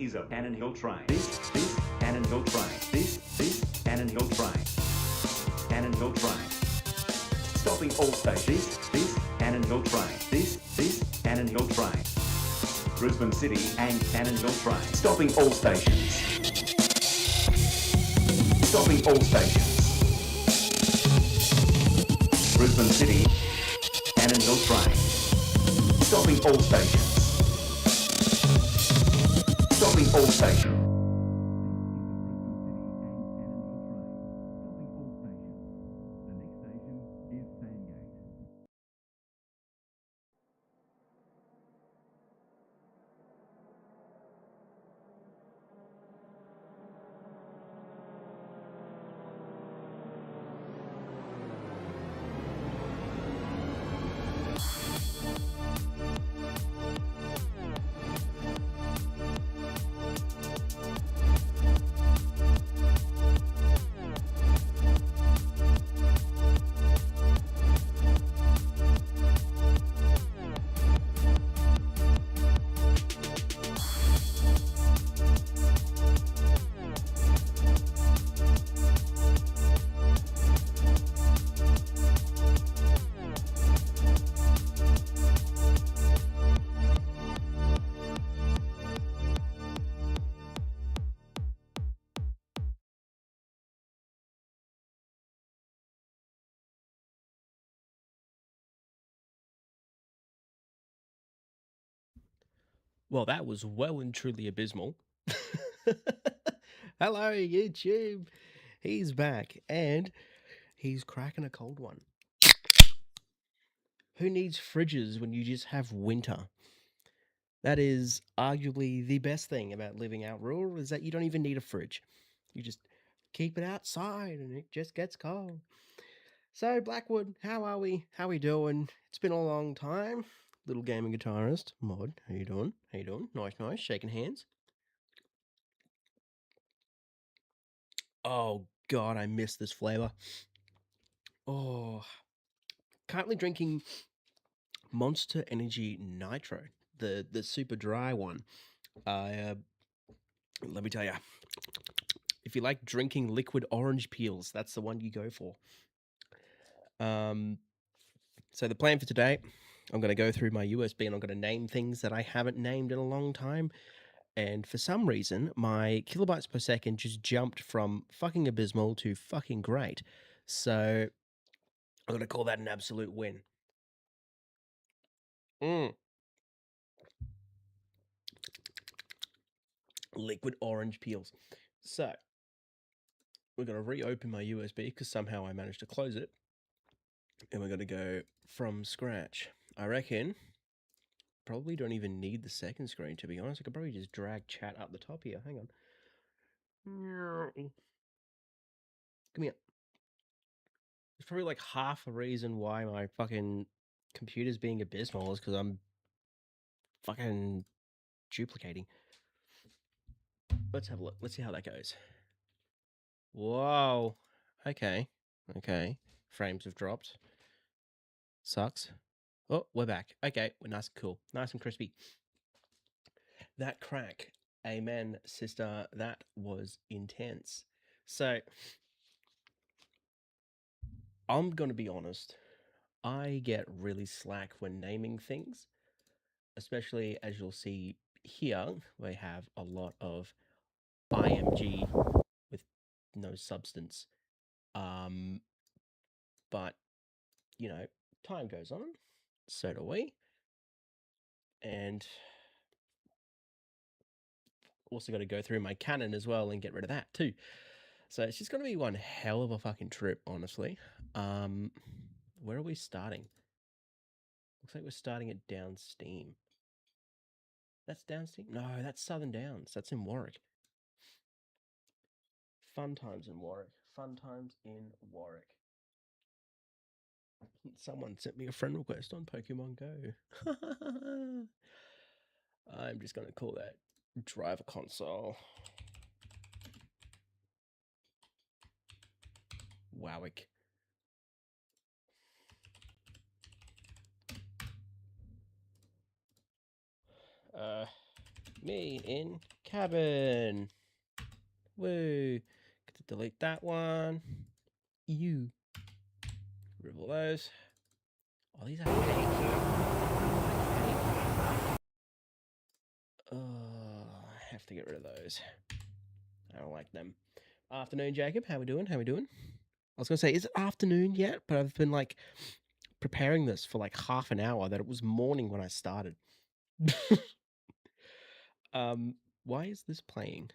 is a Cannon Hill train. This Cannon Hill train. This Cannon Hill train. Cannon Hill train. Stopping all stations. This Cannon Hill train. This Cannon Hill train. Brisbane City and Cannon Hill train. Stopping all stations. Stopping all stations. Brisbane City, Cannon Hill train. Stopping all stations. Stopping all stations. Well, that was well and truly abysmal. Hello, YouTube. He's back, and he's cracking a cold one. Who needs fridges when you just have winter? That is arguably the best thing about living out rural, is that you don't even need a fridge. You just keep it outside, and it just gets cold. So, Blackwood, how are we? How we doing? It's been a long time. Little gaming guitarist, Mod, how you doing? How you doing? Nice, shaking hands. Oh, God, I miss this flavor. Oh, currently drinking Monster Energy Nitro, the super dry one. Let me tell you, if you like drinking liquid orange peels, that's the one you go for. So the plan for today, I'm going to go through my USB and I'm going to name things that I haven't named in a long time. And for some reason, my kilobytes per second just jumped from fucking abysmal to fucking great. So I'm going to call that an absolute win. Liquid orange peels. So we're going to reopen my USB because somehow I managed to close it. And we're going to go from scratch. I reckon probably don't even need the second screen, to be honest. I could probably just drag chat up the top here. Hang on. Come here. There's probably like half a reason why my fucking computer's being abysmal is because I'm fucking duplicating. Let's have a look. Let's see how that goes. Whoa. Okay. Frames have dropped. Sucks. Oh, we're back. Okay, we're nice and cool. Nice and crispy. That crack. Amen, sister. That was intense. So, I'm going to be honest. I get really slack when naming things, especially as you'll see here, we have a lot of IMG with no substance. But, you know, time goes on. So do we. And also got to go through my Canon as well and get rid of that too. So it's just going to be one hell of a fucking trip, honestly. Where are we starting? Looks like we're starting at Downsteam. That's Downsteam? No, that's Southern Downs. That's in Warwick. Fun times in Warwick. Fun times in Warwick. Someone sent me a friend request on Pokemon Go. I'm just going to call that driver console. Wowick. Me in cabin. Woo. Get to delete that one. You. Remove all those. Oh, these are I have to get rid of those. I don't like them. Afternoon, Jacob. How we doing? How we doing? I was going to say, is it afternoon yet? But I've been like preparing this for like half an hour that it was morning when I started. Why is this playing?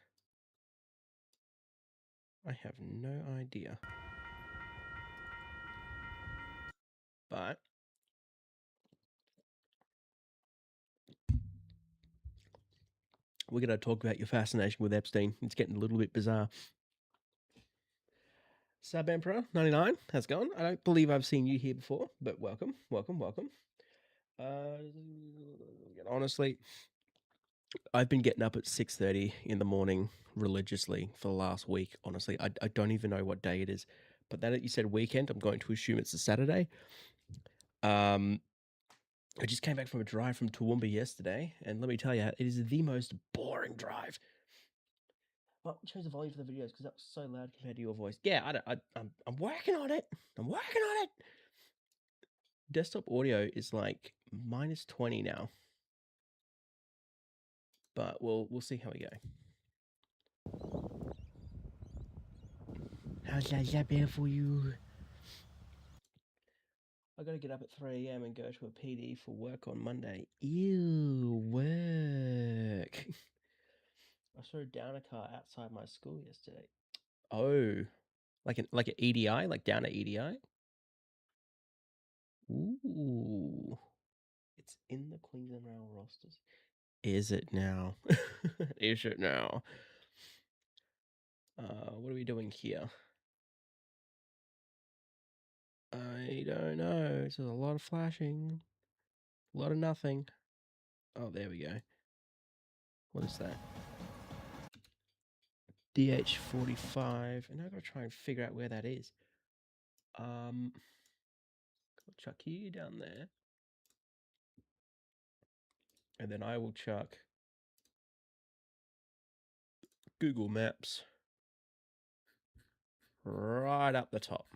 I have no idea. But we're going to talk about your fascination with Epstein. It's getting a little bit bizarre. Sub Emperor 99, how's it going? I don't believe I've seen you here before, but welcome, welcome, welcome. Honestly, I've been getting up at 6:30 in the morning religiously for the last week. Honestly, I don't even know what day it is. But now that you said weekend, I'm going to assume it's a Saturday. I just came back from a drive from Toowoomba yesterday, and let me tell you, it is the most boring drive. Well, change the volume for the videos because that was so loud compared to your voice. Yeah, I'm working on it. I'm working on it. Desktop audio is like -20 now, but we'll see how we go. How's that been for you? I gotta get up at 3 a.m. and go to a PD for work on Monday. Ew, work. I saw a downer car outside my school yesterday. Oh, like an EDI, like downer EDI. Ooh, it's in the Queensland Rail rosters. Is it now? Is it now? What are we doing here? I don't know. It's a lot of flashing, a lot of nothing. Oh, there we go. What is that? DH45, and I've got to try and figure out where that is. I'll chuck you down there, and then I will chuck Google Maps right up the top.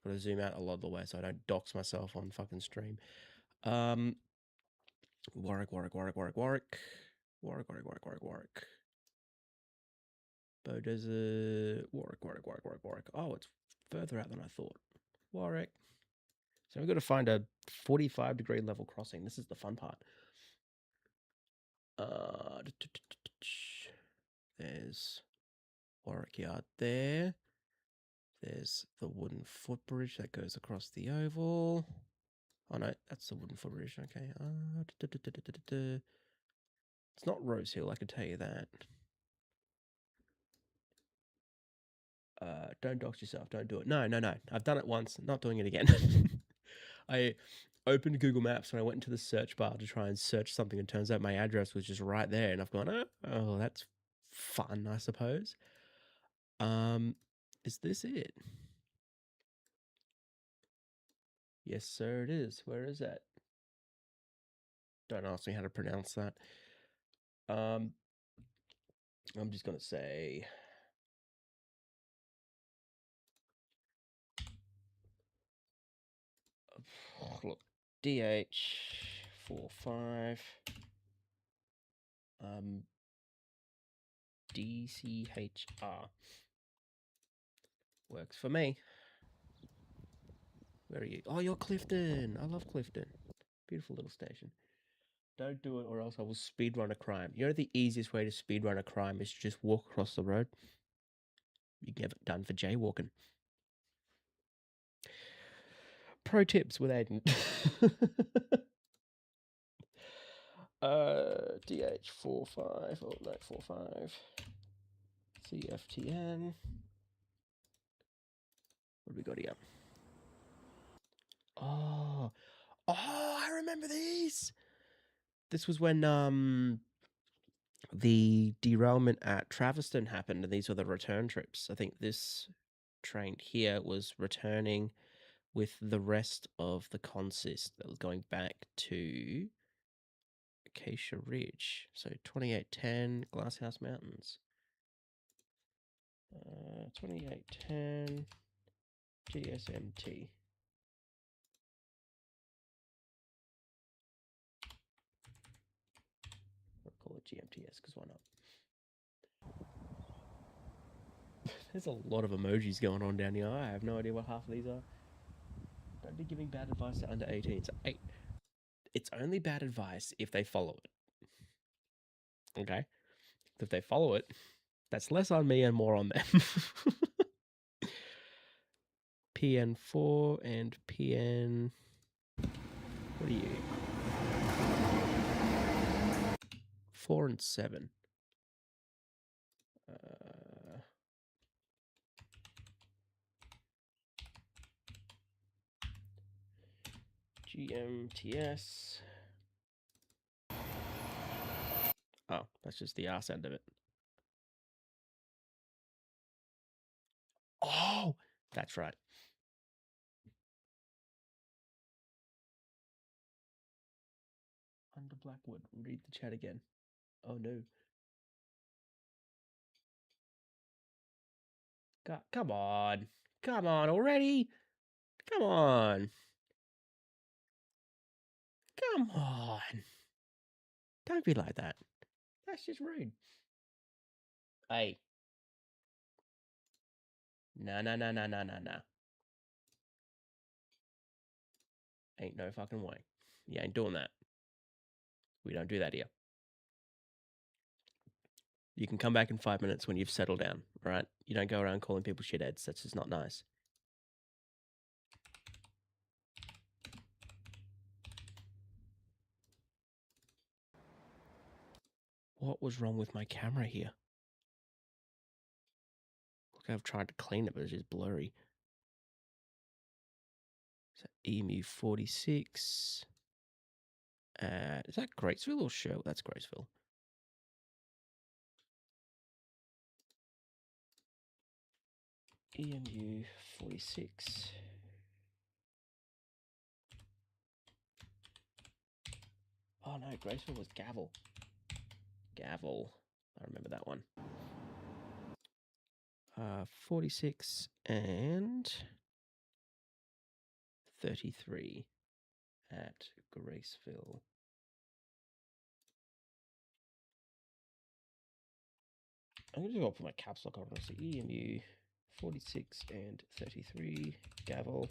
Got to zoom out a lot of the way so I don't dox myself on fucking stream. Warwick. Bow Desert, Warwick. Oh, it's further out than I thought. Warwick. So we've got to find a 45-degree level crossing. This is the fun part. There's Warwick Yard there. There's the wooden footbridge that goes across the oval. Oh no, that's the wooden footbridge. Okay. It's not Rose Hill, I can tell you that. Don't dox yourself. Don't do it. No. I've done it once. Not doing it again. I opened Google Maps and I went into the search bar to try and search something, and turns out my address was just right there, and I've gone, oh, that's fun, I suppose. Is this it? Yes, sir, it is. Where is that? Don't ask me how to pronounce that. I'm just gonna say look, DH45 DCHR works for me. Where are you? Oh, you're Clifton. I love Clifton. Beautiful little station. Don't do it or else I will speedrun a crime. You know the easiest way to speedrun a crime is to just walk across the road? You get it done for jaywalking. Pro tips with Aiden. DH45, oh no, 45. CFTN. What do we got here? Oh, I remember these. This was when the derailment at Traviston happened, and these were the return trips. I think this train here was returning with the rest of the consist that was going back to Acacia Ridge. So 2810 Glasshouse Mountains. 2810 GSMT. I'll call it GMTS because why not? There's a lot of emojis going on down here. I have no idea what half of these are. Don't be giving bad advice to under 18s. It's only bad advice if they follow it. Okay? If they follow it, that's less on me and more on them. PN4 and PN... What are you? 4 and 7. GMTS. Oh, that's just the arse end of it. Oh, that's right. Under Blackwood. Read the chat again. Oh no. Come on. Come on already. Come on. Come on. Don't be like that. That's just rude. Hey. No. Ain't no fucking way. You ain't doing that. We don't do that here. You can come back in 5 minutes when you've settled down, right? You don't go around calling people shitheads. That's just not nice. What was wrong with my camera here? Look, I've tried to clean it, but it's just blurry. So EMU 46. Is that Graceville or Sherwood? That's Graceville. EMU 46. Oh no, Graceville was Gavel. Gavel. I remember that one. 46 and 33 at Graceville. I'm going to go for my caps lock on. So EMU 46 and 33, Gavel.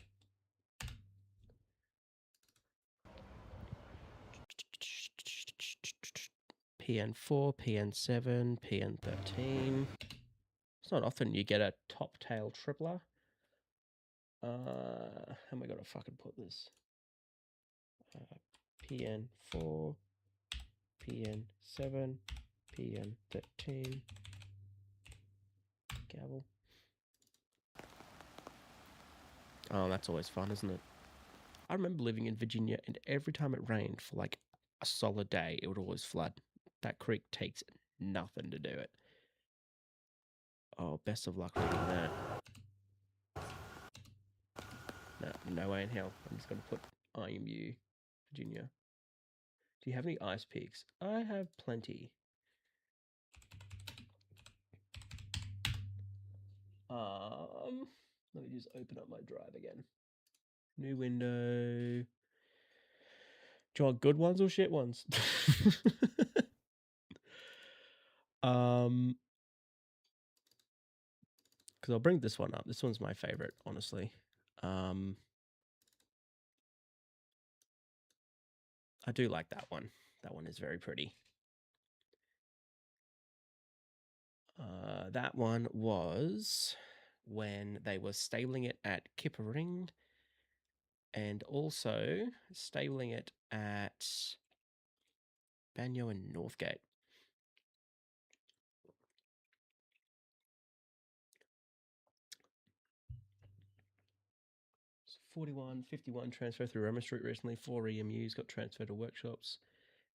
PN4, PN7, PN13. It's not often you get a top tail tripler. How am I going to fucking put this? PN4, PN7, PN13, Gavel. Oh, that's always fun, isn't it? I remember living in Virginia, and every time it rained for like a solid day, it would always flood. That creek takes nothing to do it. Oh, best of luck reading that. No way in hell. I'm just going to put IMU, Virginia. Do you have any ice peaks? I have plenty. Let me just open up my drive again. New window. Do you want good ones or shit ones? Because I'll bring this one up. This one's my favorite, honestly. I do like that one. That one is very pretty. That one was when they were stabling it at Kippering and also stabling it at Banyo and Northgate. 41, 51 transferred through Roma Street recently. 4 EMUs got transferred to workshops.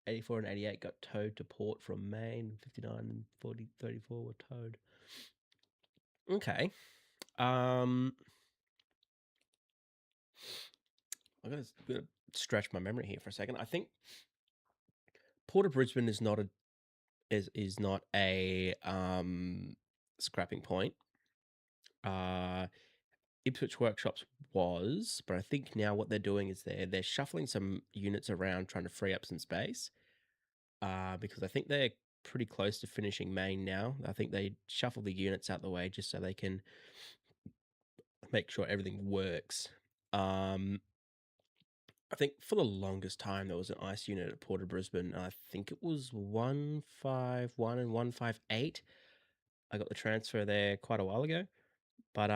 84 and 88 got towed to port from Maine. 59 and 40, 34 were towed. Okay. I'm gonna stretch my memory here for a second. I think Port of Brisbane is not a scrapping point. Ipswich Workshops was, but I think now what they're doing is they're shuffling some units around, trying to free up some space. Because I think they're pretty close to finishing main now. I think they shuffle the units out the way just so they can make sure everything works. I think for the longest time there was an ice unit at Port of Brisbane. I think it was 151 and 158. I got the transfer there quite a while ago, but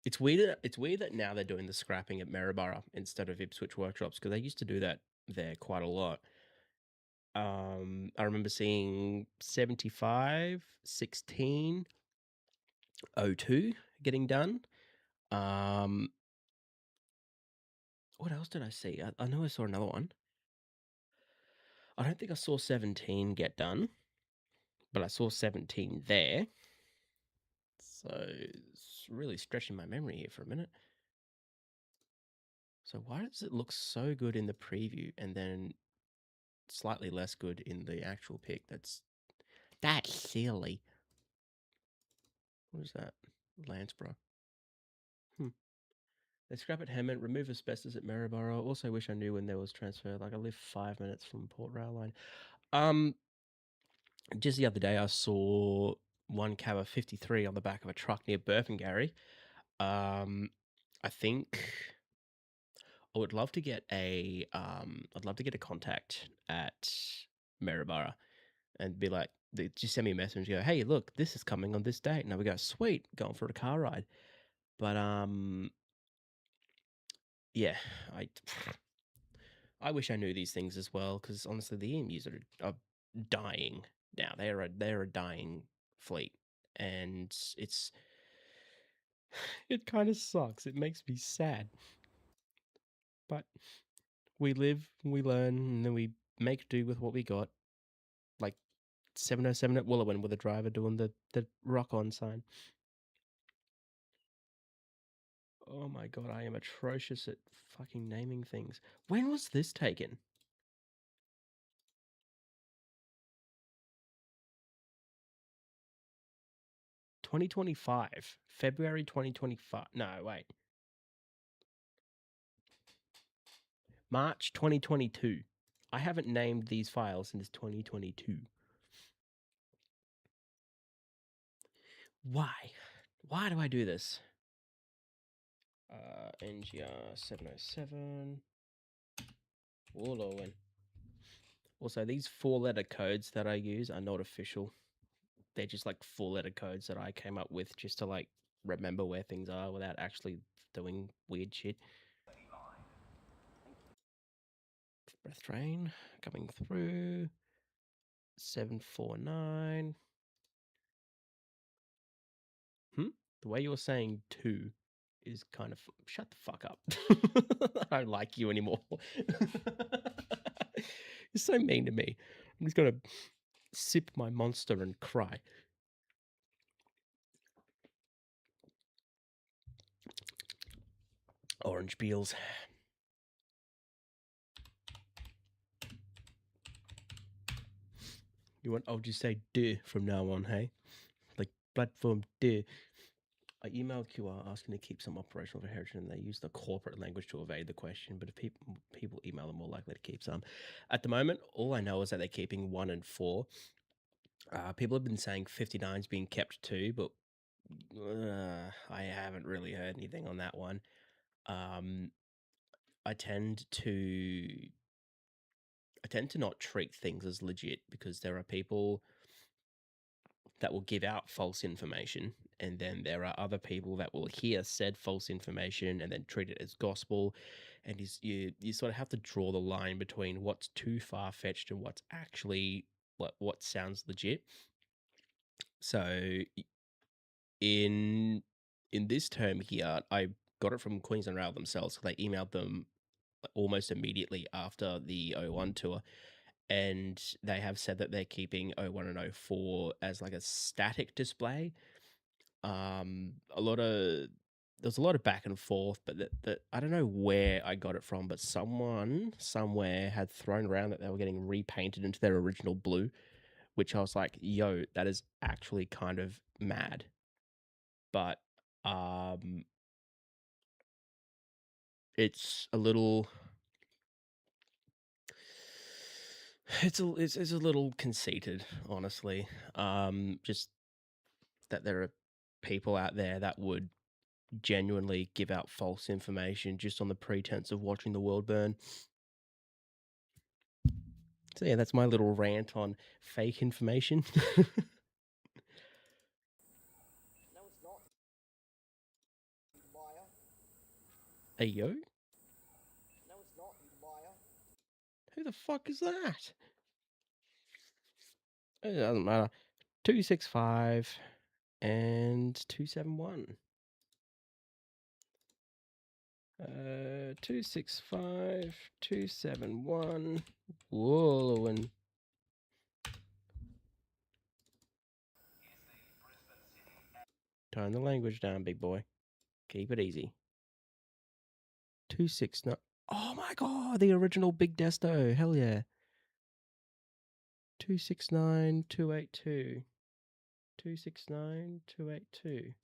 it's weird. It's weird that now they're doing the scrapping at Maryborough instead of Ipswich Workshops, because they used to do that there quite a lot. I remember seeing 75, 16, 02 getting done. What else did I see? I know I saw another one. I don't think I saw 17 get done, but I saw 17 there. So it's really stretching my memory here for a minute. So why does it look so good in the preview and then slightly less good in the actual pic? That's silly. What is that? Lansborough. They scrap at Hammond, remove asbestos at Maryborough. Also wish I knew when there was transfer. Like, I live 5 minutes from Port Rail Line. Just the other day I saw one cab of 53 on the back of a truck near Burpengary. I think I would love to get a contact at Maryborough and be like, they just send me a message and go, hey, look, this is coming on this date. And I would go, sweet, going for a car ride. But yeah, I wish I knew these things as well, because honestly, the EMUs are dying now. They're a dying fleet, and it kind of sucks. It makes me sad, but we live, we learn, and then we make do with what we got. Like 707 at Wooloowin with a driver doing the rock on sign. Oh my god, I am atrocious at fucking naming things. When was this taken? 2025. February 2025. No, wait. March 2022. I haven't named these files since 2022. Why? Why do I do this? NGR 707. Wooloowin. Also, these 4-letter codes that I use are not official. They're just like 4-letter codes that I came up with just to like remember where things are without actually doing weird shit. Breath train coming through. 749. The way you're saying 2 is kind of... Shut the fuck up. I don't like you anymore. You're so mean to me. I'm just going to sip my monster and cry. Orange peels. I'll just say duh from now on, hey? Like platform duh. I emailed QR asking to keep some operational for heritage, and they use the corporate language to evade the question. But if people email, them more likely to keep some. At the moment, all I know is that they're keeping 1 and 4. People have been saying 59's being kept too, but I haven't really heard anything on that one. I tend to not treat things as legit, because there are people that will give out false information, and then there are other people that will hear said false information and then treat it as gospel. And you sort of have to draw the line between what's too far-fetched and what's actually what sounds legit. So in this term here, I got it from Queensland Rail themselves. So they emailed them almost immediately after the 01 tour, and they have said that they're keeping 01 and 04 as like a static display. A lot of there was a lot of back and forth, but that I don't know where I got it from, but someone somewhere had thrown around that they were getting repainted into their original blue, which I was like, yo, that is actually kind of mad. But it's a little it's a little conceited, honestly. Just that there are people out there that would genuinely give out false information just on the pretense of watching the world burn. So yeah, that's my little rant on fake information. No, it's not. You liar. Hey yo, No, it's not. You liar. who the fuck is that? It doesn't matter. 265 and 271. 265, 271. Whoa, and tone the language down, big boy. Keep it easy. 269. Oh my god, the original Big Desto. Hell yeah. 269, 282. 269, 282.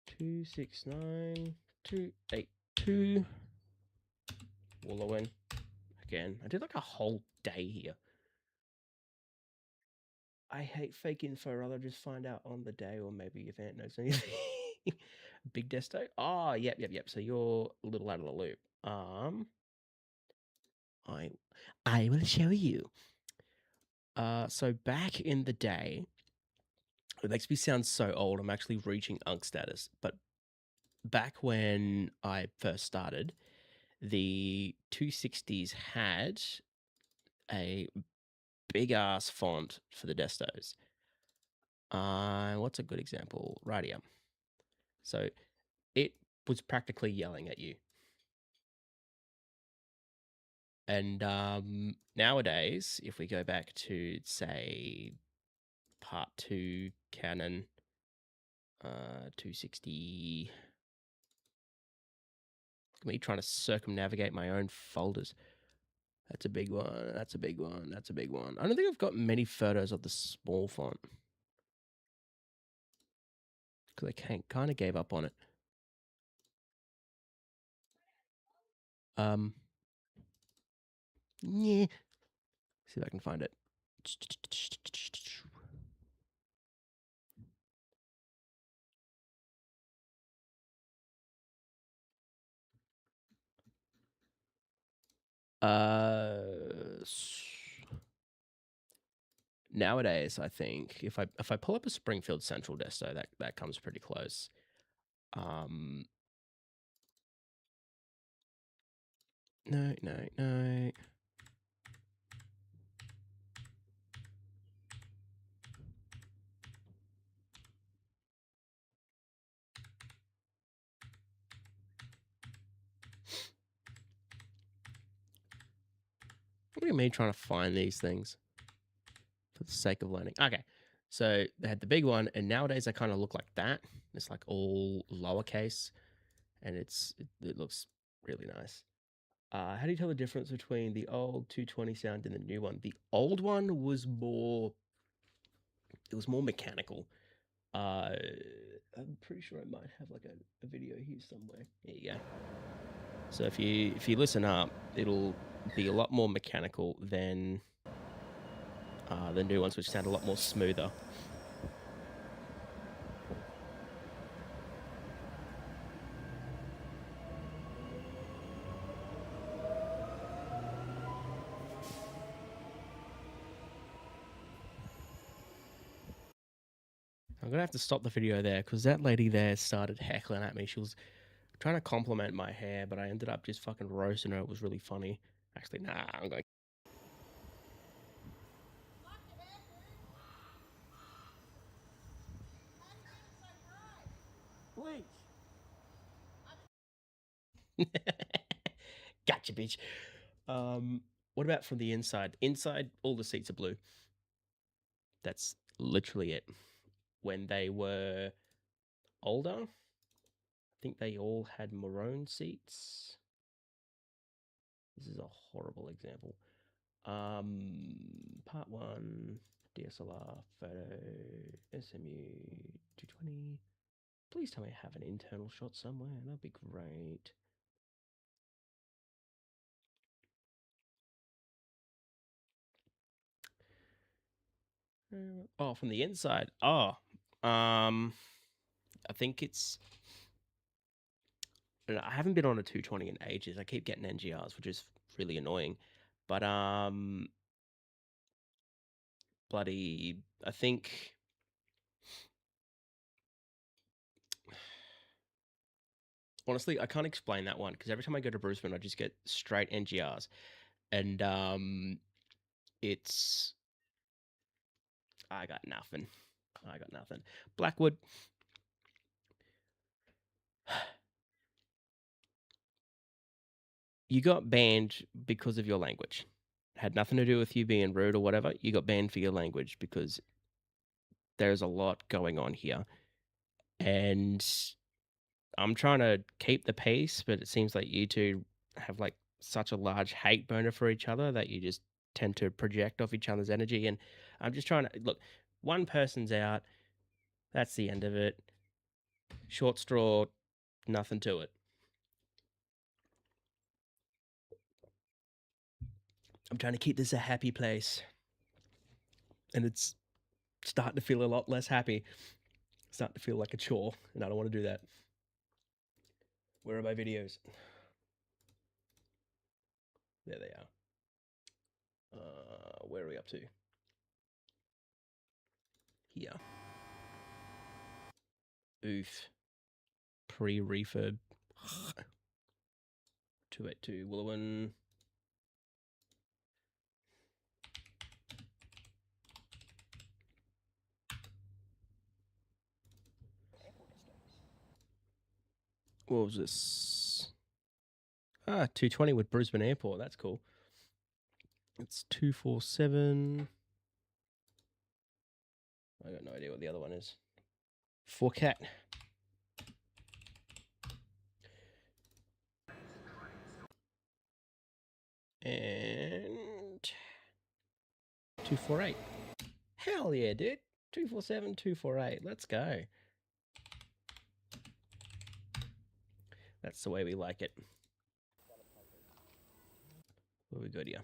269, 282. Wallowing. Again, I did like a whole day here. I hate fake info. Rather just find out on the day, or maybe if Ant knows anything. Big Desto. Oh, yep. So you're a little out of the loop. I will show you. So back in the day, it makes me sound so old. I'm actually reaching unk status. But back when I first started, the 260s had a big ass font for the destos. What's a good example? Right here. So it was practically yelling at you. And nowadays, if we go back to, say, Part 2 Canon 260... Look at me trying to circumnavigate my own folders. That's a big one. That's a big one. That's a big one. I don't think I've got many photos of the small font, because I kind of gave up on it. Yeah. See if I can find it. Nowadays, I think if I pull up a Springfield Central Desto, that comes pretty close. No. What do you mean trying to find these things for the sake of learning? Okay, so they had the big one, and nowadays they kind of look like that. It's like all lowercase, and it looks really nice. How do you tell the difference between the old 220 sound and the new one? The old one was more mechanical. I'm pretty sure I might have like a video here somewhere. There you go. So if you listen up, it'll be a lot more mechanical than the new ones, which sound a lot more smoother. I'm gonna have to stop the video there because that lady there started heckling at me. She was trying to compliment my hair, but I ended up just fucking roasting her. It was really funny. Actually, nah, I'm going. Gotcha, bitch. What about from the inside? Inside, all the seats are blue. That's literally it. When they were older. I think they all had maroon seats. This is a horrible example. Part 1, DSLR, photo, SMU 220. Please tell me I have an internal shot somewhere. That'd be great. Oh, from the inside. Oh, I think it's. I haven't been on a 220 in ages. I keep getting NGRs, which is really annoying. But bloody, I think. Honestly, I can't explain that one because every time I go to Brisbane, I just get straight NGRs, and it's. I got nothing. Blackwood. You got banned because of your language. Had nothing to do with you being rude or whatever. You got banned for your language because there's a lot going on here. And I'm trying to keep the pace, but it seems like you two have like such a large hate burner for each other that you just tend to project off each other's energy. And I'm just trying to look, one person's out. That's the end of it. Short straw, nothing to it. I'm trying to keep this a happy place. And it's starting to feel a lot less happy. It's starting to feel like a chore, and I don't want to do that. Where are my videos? There they are. Where are we up to? Here. Oof. Pre-refurb. 282 Willowin. What was this? 220 with Brisbane Airport. That's cool. It's 247. I got no idea what the other one is. 4Cat. And 248. Hell yeah, dude. 247, 248. Let's go. That's the way we like it. What we got here?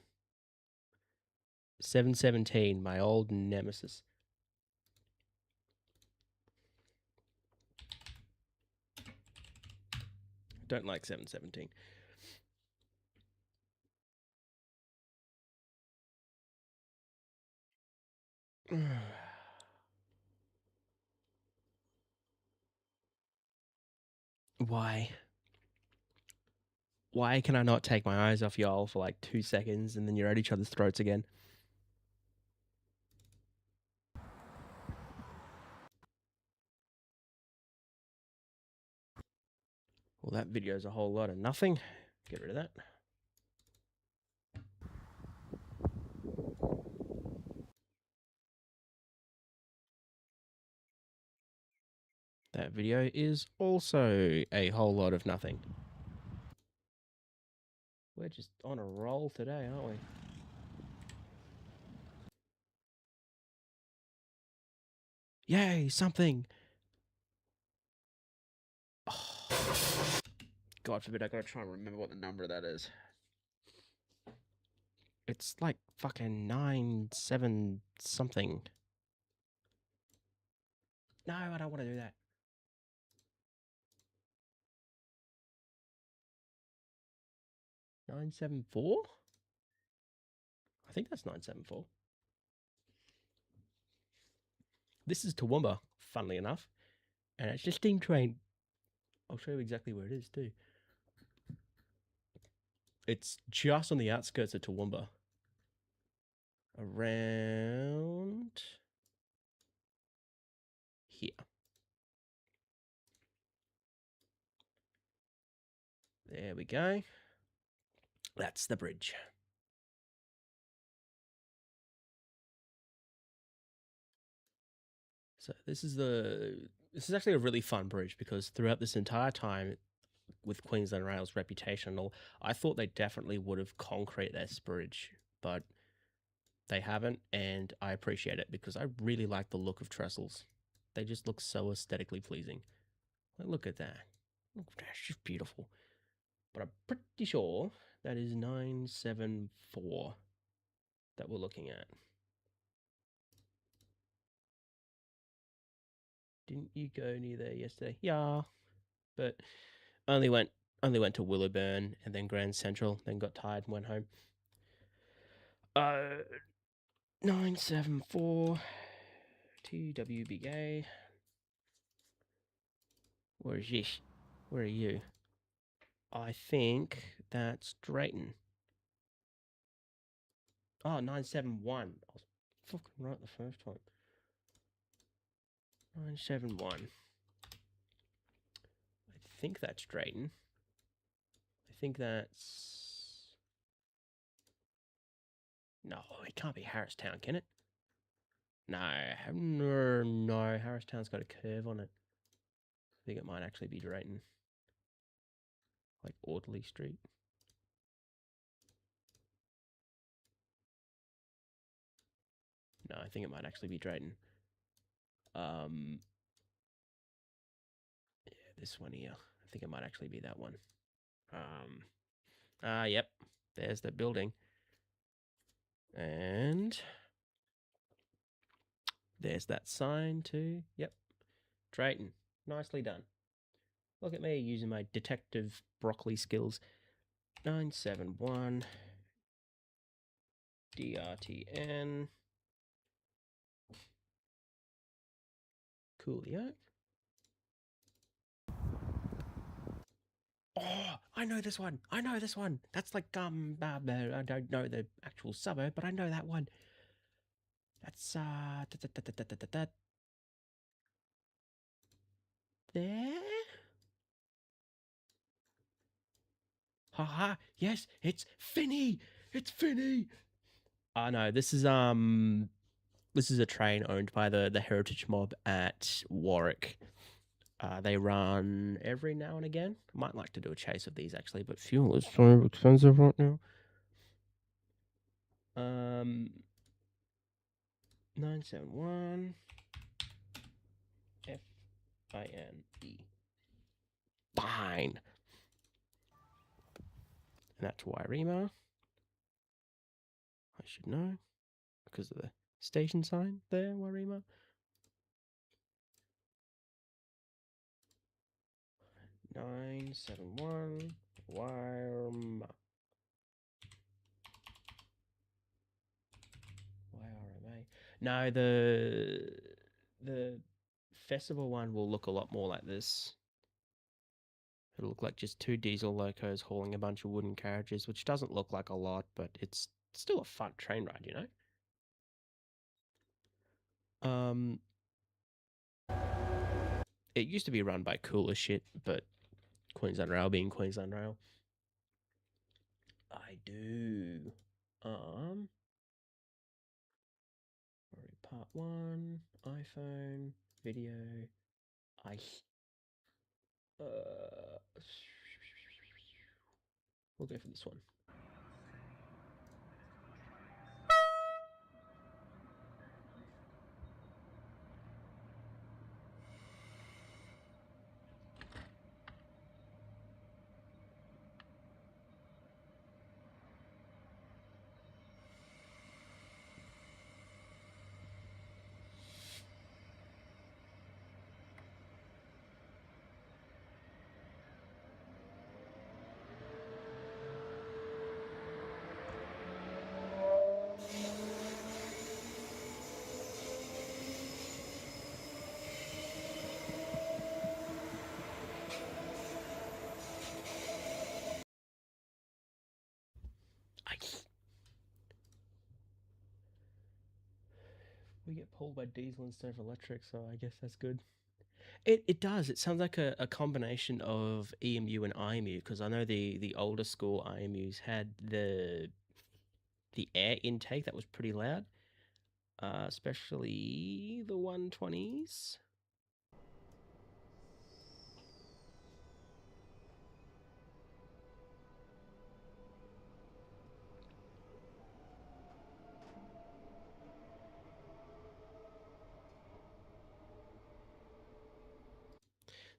717, my old nemesis. Don't like 717. Why? Why can I not take my eyes off y'all for like 2 seconds and then you're at each other's throats again? Well, that video's a whole lot of nothing. Get rid of that. That video is also a whole lot of nothing. We're just on a roll today, aren't we? Yay, something! Oh. God forbid, I gotta try and remember what the number of that is. It's like fucking 97 something. No, I don't want to do that. 974? I think that's 974. This is Toowoomba, funnily enough. And it's just steam train. I'll show you exactly where it is too. It's just on the outskirts of Toowoomba. Around here. There we go. That's the bridge. So this is the This is actually a really fun bridge because throughout this entire time, with Queensland Rail's reputation and all, I thought they definitely would have concrete this bridge, but they haven't, and I appreciate it because I really like the look of trestles. They just look so aesthetically pleasing. Look at that. Look, that's just beautiful. But I'm pretty sure that is 974 that we're looking at. Didn't you go near there yesterday? Yeah, but only went to Willowburn and then Grand Central, then got tired and went home. 974 TWBA. Where is this? Where are you? I think that's Drayton. Oh, 971. I was fucking right the first time. 971. I think that's Drayton. I think that's... No, it can't be Harristown, can it? No, no, Harristown's got a curve on it. I think it might actually be Drayton. Like Audley Street. No, I think it might actually be Drayton. Yeah, this one here. I think it might actually be that one. Yep. There's the building. And there's that sign too. Yep. Drayton. Nicely done. Look at me using my detective broccoli skills. 971 DRTN. Coolio. Oh, I know this one. I know this one. That's like I don't know the actual suburb, but I know that one. That's there. Haha, yes, it's Finney. It's Finney. No, this is a train owned by the Heritage Mob at Warwick. They run every now and again. I might like to do a chase of these actually, but fuel is so expensive right now. 971 FINE. Fine. And that's Wairema. I should know because of the station sign there, Wairema. 971 Wairema. YRMA. No, the festival one will look a lot more like this. It'll look like just two diesel locos hauling a bunch of wooden carriages, which doesn't look like a lot, but it's still a fun train ride, you know? It used to be run by Cooler Shit, but Queensland Rail being Queensland Rail. I do. Part 1, iPhone, video, we'll go for this one. We get pulled by diesel instead of electric, so I guess that's good. It does. It sounds like a combination of EMU and IMU, because I know the older school IMUs had the air intake that was pretty loud, especially the 120s.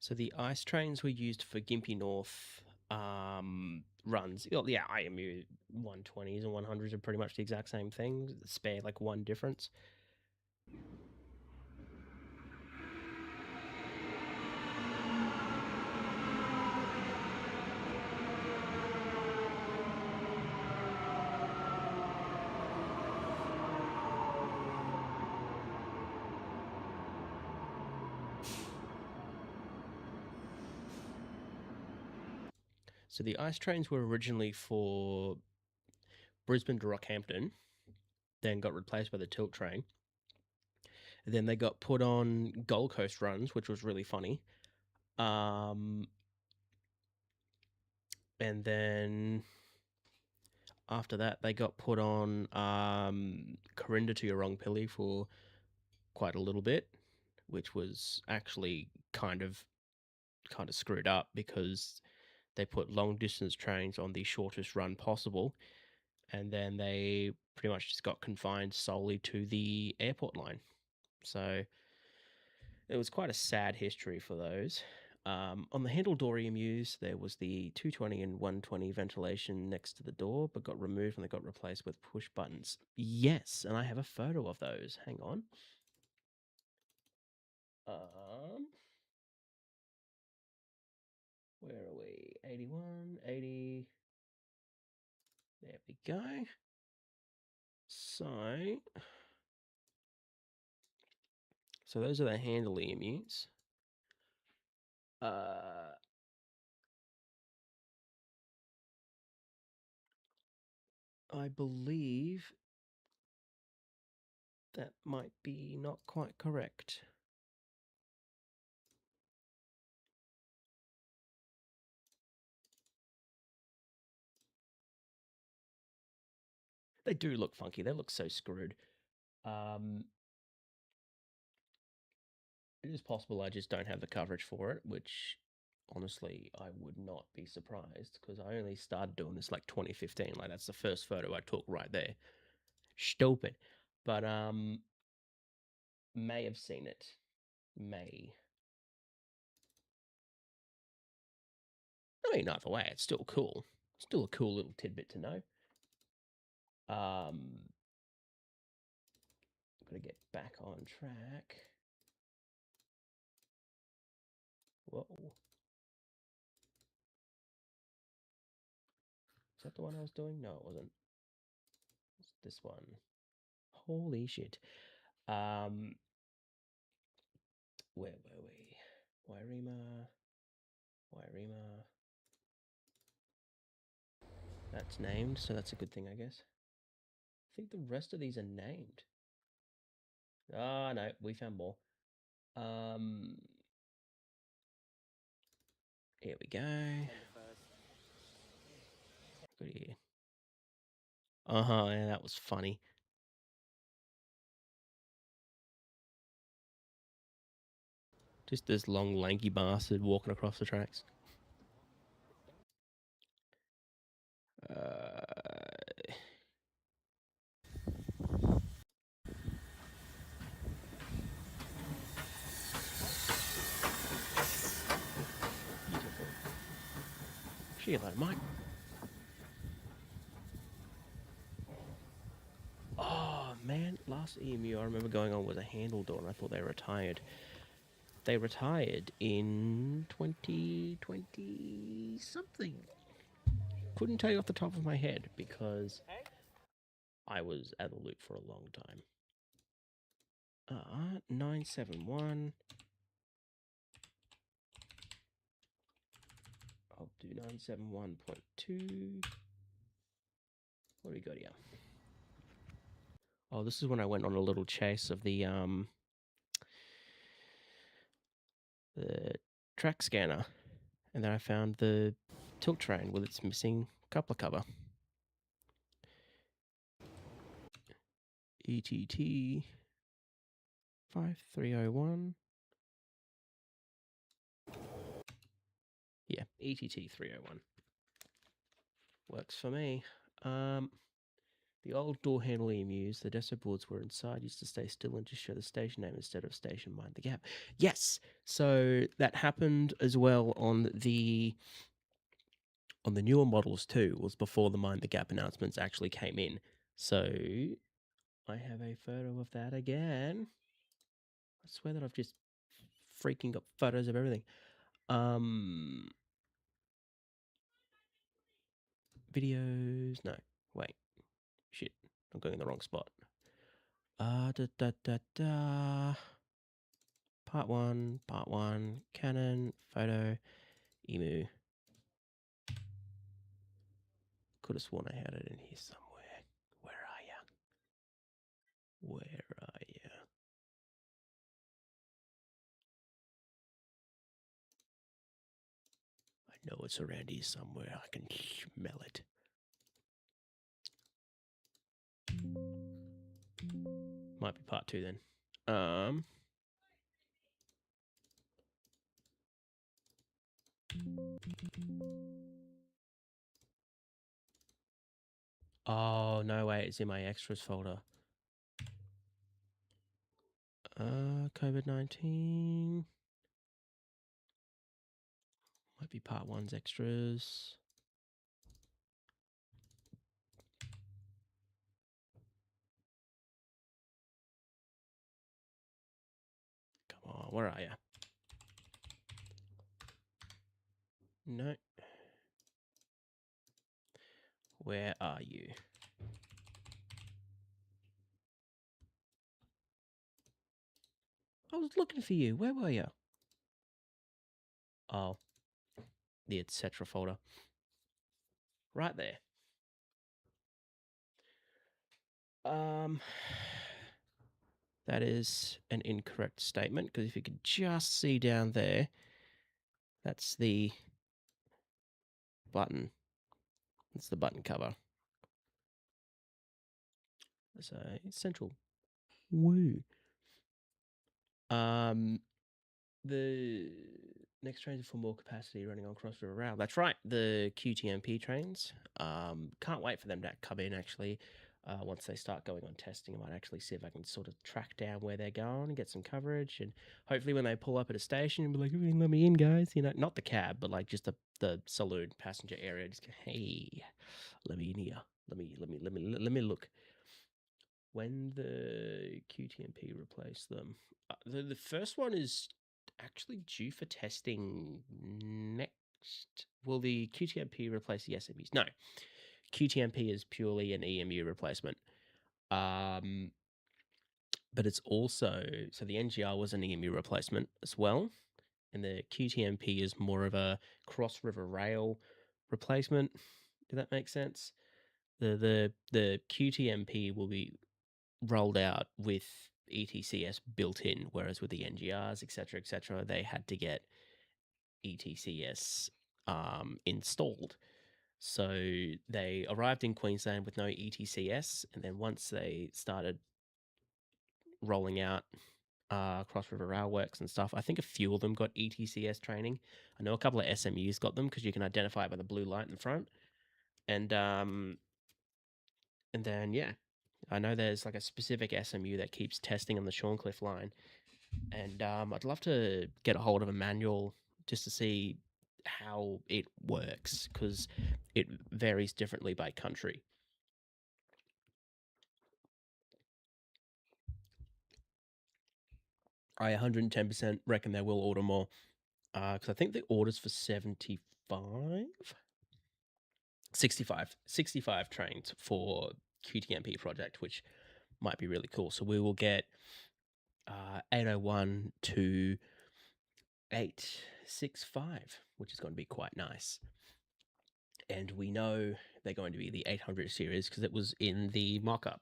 So the ice trains were used for Gympie North runs. Well, yeah, IMU 120s and 100s are pretty much the exact same thing. Spare like one difference. So the ice trains were originally for Brisbane to Rockhampton, then got replaced by the tilt train. And then they got put on Gold Coast runs, which was really funny. And then after that, they got put on Corinda to Yorongpilly for quite a little bit, which was actually kind of screwed up because they put long distance trains on the shortest run possible, and then they pretty much just got confined solely to the airport line. So it was quite a sad history for those. On the handle door EMUs, there was the 220 and 120 ventilation next to the door, but got removed and they got replaced with push buttons. Yes, and I have a photo of those. Hang on. Where are we? 81, 80. There we go. So those are the handle EMUs. I believe that might be not quite correct. They do look funky. They look so screwed. It is possible I just don't have the coverage for it, which honestly I would not be surprised because I only started doing this like 2015. Like that's the first photo I took right there. Stupid. But may have seen it. May. I mean, either way, it's still cool. Still a cool little tidbit to know. Gotta get back on track. Whoa. Is that the one I was doing? No, it wasn't. It's this one. Holy shit. Where were we? Wairima. That's named, so that's a good thing, I guess. I think the rest of these are named. Ah, no, we found more. Here we go. Good here. Yeah, that was funny. Just this long, lanky bastard walking across the tracks. Beautiful. See you later, mate. Oh, man. Last EMU I remember going on was a handle door, and I thought they retired. They retired in 2020 something. Couldn't tell you off the top of my head because I was out of the loop for a long time. 971. I'll do 971.2. What do we got here? Oh, this is when I went on a little chase of the track scanner, and then I found the tilt train with its missing coupler cover. ETT 5301. Yeah, ETT 301. Works for me. The old door handle EMUs, the desktop boards were inside, used to stay still and just show the station name instead of station mind the gap. Yes, so that happened as well on the newer models too. Was before the mind the gap announcements actually came in. So I have a photo of that again. I swear that I've just freaking got photos of everything. Videos. No, wait. Shit. I'm going in the wrong spot. Part one, Canon, photo, emu. Could have sworn I had it in here somewhere. Where are ya? Where are ya? I know it's around here somewhere. I can smell it. Might be part two then. Oh, no way. It's in my extras folder. COVID-19. Might be part one's extras. Come on, where are you? No. Where are you? I was looking for you. Where were you? Oh, the etc. folder. Right there. That is an incorrect statement, because if you could just see down there, that's the button. That's the button cover. So central. Woo. The next trains are for more capacity running on Cross River Rail. That's right, the QTMP trains. Can't wait for them to come in, actually. Once they start going on testing, I might actually see if I can sort of track down where they're going and get some coverage. And hopefully when they pull up at a station, you'll be like, "Hey, let me in, guys." You know, not the cab, but like just the saloon passenger area. Just go, "Hey, let me in here. Let me look." When the QTMP replace them, the first one is actually due for testing next. Will the QTMP replace the SMUs? No, QTMP is purely an EMU replacement. But it's also, so the NGR was an EMU replacement as well, and the QTMP is more of a cross river rail replacement. Does that make sense? The QTMP will be rolled out with ETCS built in, whereas with the NGRs, etc., they had to get ETCS installed. So they arrived in Queensland with no ETCS, and then once they started rolling out Cross River Rail Works and stuff, I think a few of them got ETCS training. I know a couple of SMUs got them because you can identify it by the blue light in the front. And then, yeah, I know there's like a specific SMU that keeps testing on the Shorncliffe line. And I'd love to get a hold of a manual just to see how it works, because it varies differently by country. I 110% reckon they will order more, because I think the order's for 65 trains for QTMP project, which might be really cool. So we will get 801 to 865, which is going to be quite nice. And we know they're going to be the 800 series because it was in the mock-up.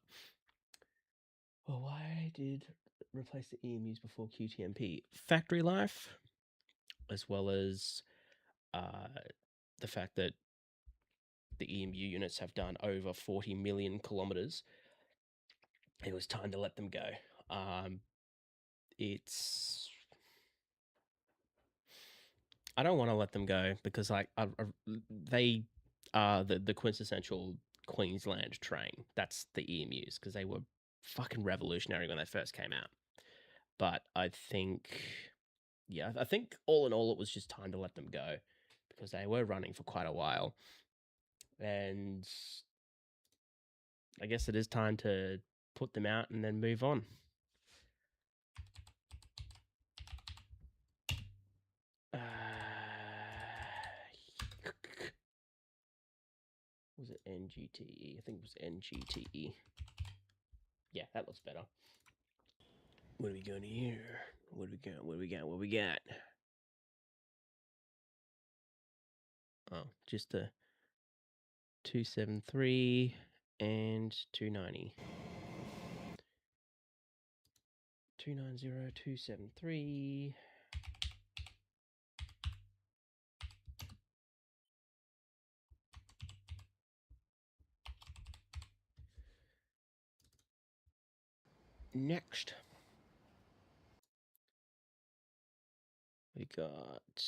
Well, why did replace the EMUs before QTMP? Factory life, as well as the fact that the EMU units have done over 40 million kilometers. It was time to let them go. I don't want to let them go because they are the quintessential Queensland train. That's the EMUs, because they were fucking revolutionary when they first came out. But I think all in all, it was just time to let them go, because they were running for quite a while. And I guess it is time to put them out and then move on. Was it NGTE? I think it was NGTE. Yeah, that looks better. What are we going here? What do we got? Oh, just the 273 and 290. 290, 273. Next, we got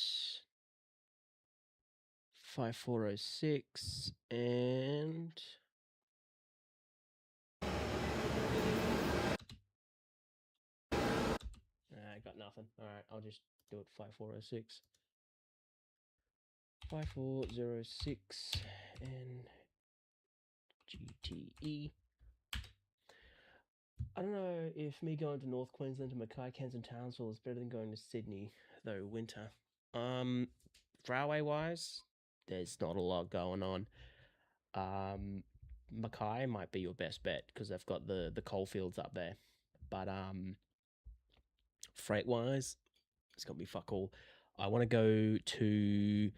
5406 and I got nothing. All right, I'll just do it 5406. 5406 and GTE. I don't know if me going to North Queensland to Mackay, Cairns and Townsville is better than going to Sydney, though winter. Railway wise, there's not a lot going on. Mackay might be your best bet because they've got the coalfields up there. But freight wise, it's gonna be fuck all. I want to go to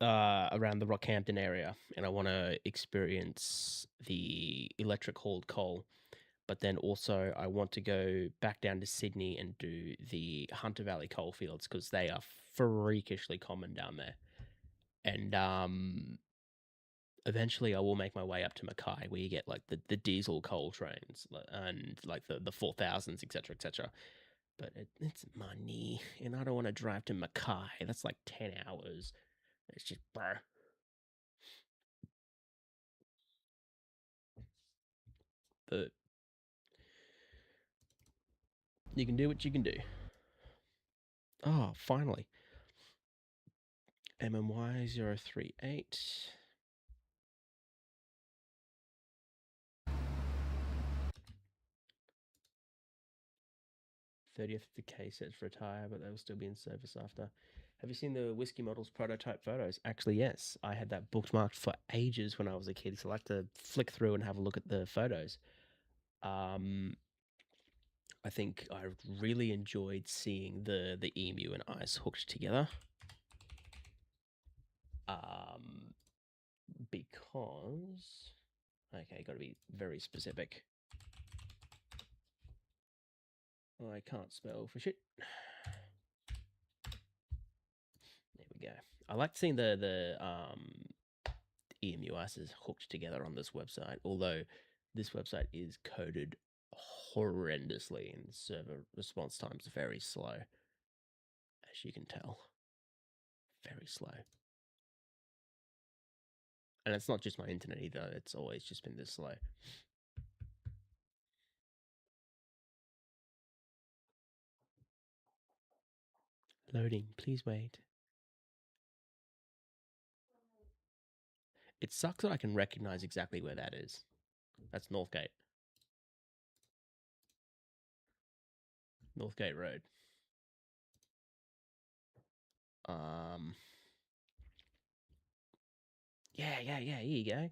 around the Rockhampton area, and I want to experience the electric hauled coal. But then also I want to go back down to Sydney and do the Hunter Valley coalfields because they are freakishly common down there. And eventually I will make my way up to Mackay, where you get like the diesel coal trains and like the 4000s, etc., etc. But it's money, and I don't want to drive to Mackay. That's like 10 hours. It's just, bruh. But you can do what you can do. Oh, finally. MMY 038. 30th of the K sets retire, but they'll still be in service after. Have you seen the Whiskey Models prototype photos? Actually, yes. I had that bookmarked for ages when I was a kid, so I like to flick through and have a look at the photos. I think I really enjoyed seeing the emu and ice hooked together. Because okay, got to be very specific. I can't spell for shit. There we go. I like seeing the EMU ices hooked together on this website, although this website is coded horrendously and server response times very slow, as you can tell. Very slow. And it's not just my internet either, it's always just been this slow. Loading, please wait. It sucks that I can recognize exactly where that is. That's Northgate. Northgate Road. Yeah, here you go.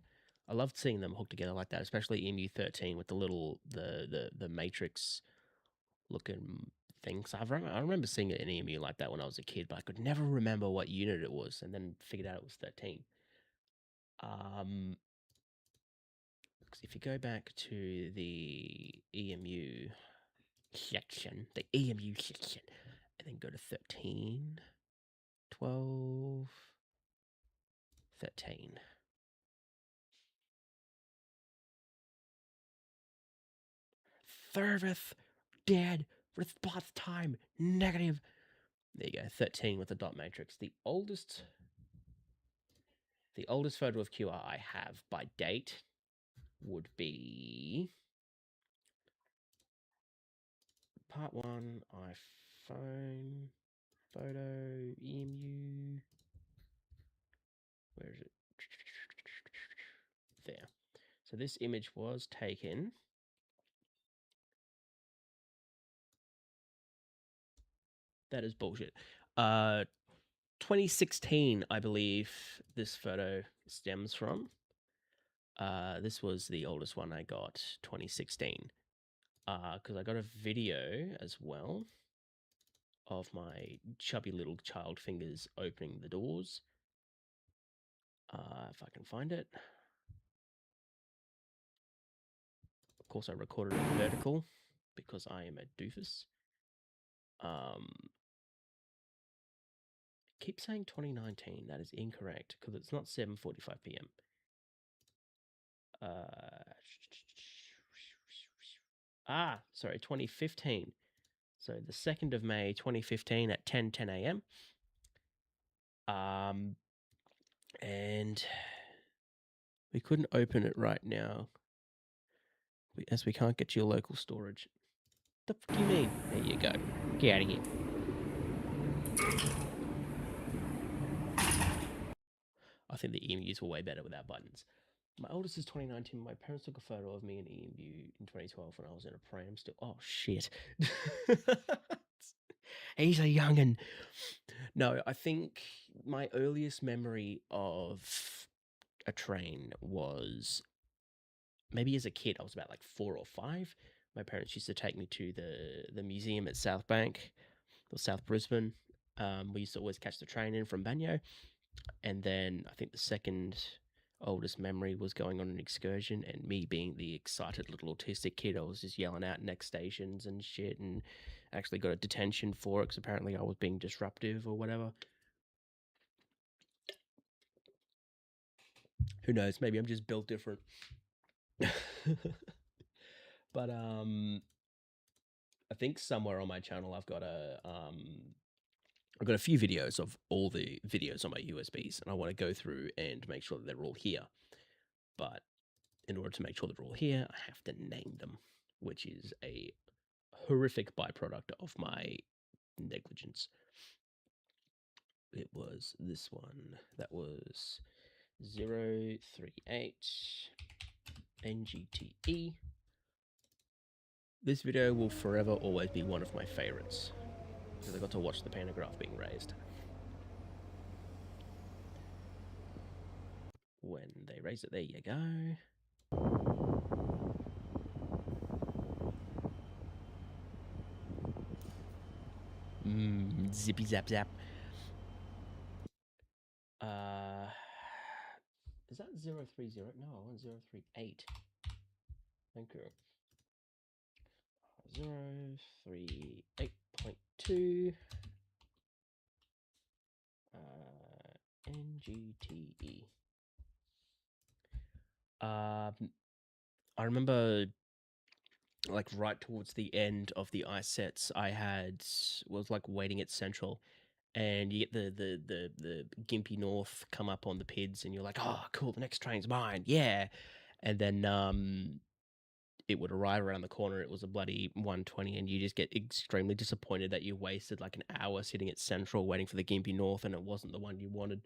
I loved seeing them hooked together like that, especially EMU13 with the little the matrix looking things. I remember seeing an EMU like that when I was a kid, but I could never remember what unit it was, and then figured out it was 13. Because if you go back to the EMU section, and then go to 13, 12, 13. Service dead, response time negative. There you go, 13 with the dot matrix. The oldest The oldest photo of QR I have by date would be part 1, iPhone, photo, EMU. Where is it? There. So this image was taken. That is bullshit. 2016, I believe this photo stems from. This was the oldest one I got, 2016. Because I got a video as well of my chubby little child fingers opening the doors. If I can find it. Of course, I recorded it vertical because I am a doofus. Keep saying 2019. That is incorrect because it's not 7:45 p.m. Sorry, 2015. So the 2nd of May, 2015 at 10:10 a.m. And we couldn't open it right now as we can't get your local storage. The fuck do you mean? There you go. Get out of here. I think the EMUs were way better without buttons. My oldest is 2019. My parents took a photo of me in EMU in 2012 when I was in a pram still. Oh, shit. He's a young'un. No, I think my earliest memory of a train was maybe as a kid. I was about like 4 or 5. My parents used to take me to the museum at South Bank or South Brisbane. We used to always catch the train in from Banyo. And then I think the second oldest memory was going on an excursion and me being the excited little autistic kid. I was just yelling out next stations and shit and actually got a detention for it because apparently I was being disruptive or whatever. Who knows? Maybe I'm just built different. But I think somewhere on my channel I've got a few videos of all the videos on my USBs, and I want to go through and make sure that they're all here. But in order to make sure they're all here, I have to name them, which is a horrific byproduct of my negligence. It was this one. That was 038 NGTE. This video will forever always be one of my favorites because I got to watch the pantograph being raised. When they raise it, there you go. Zippy zap zap. Is that 030? No, I want 038. Thank you. 038.2 NGTE. I remember like right towards the end of the ice sets I was like waiting at Central, and you get the Gympie North come up on the PIDs and you're like, oh cool, the next train's mine, yeah. And then it would arrive around the corner, it was a bloody 1:20, and you just get extremely disappointed that you wasted like an hour sitting at Central waiting for the Gympie North and it wasn't the one you wanted.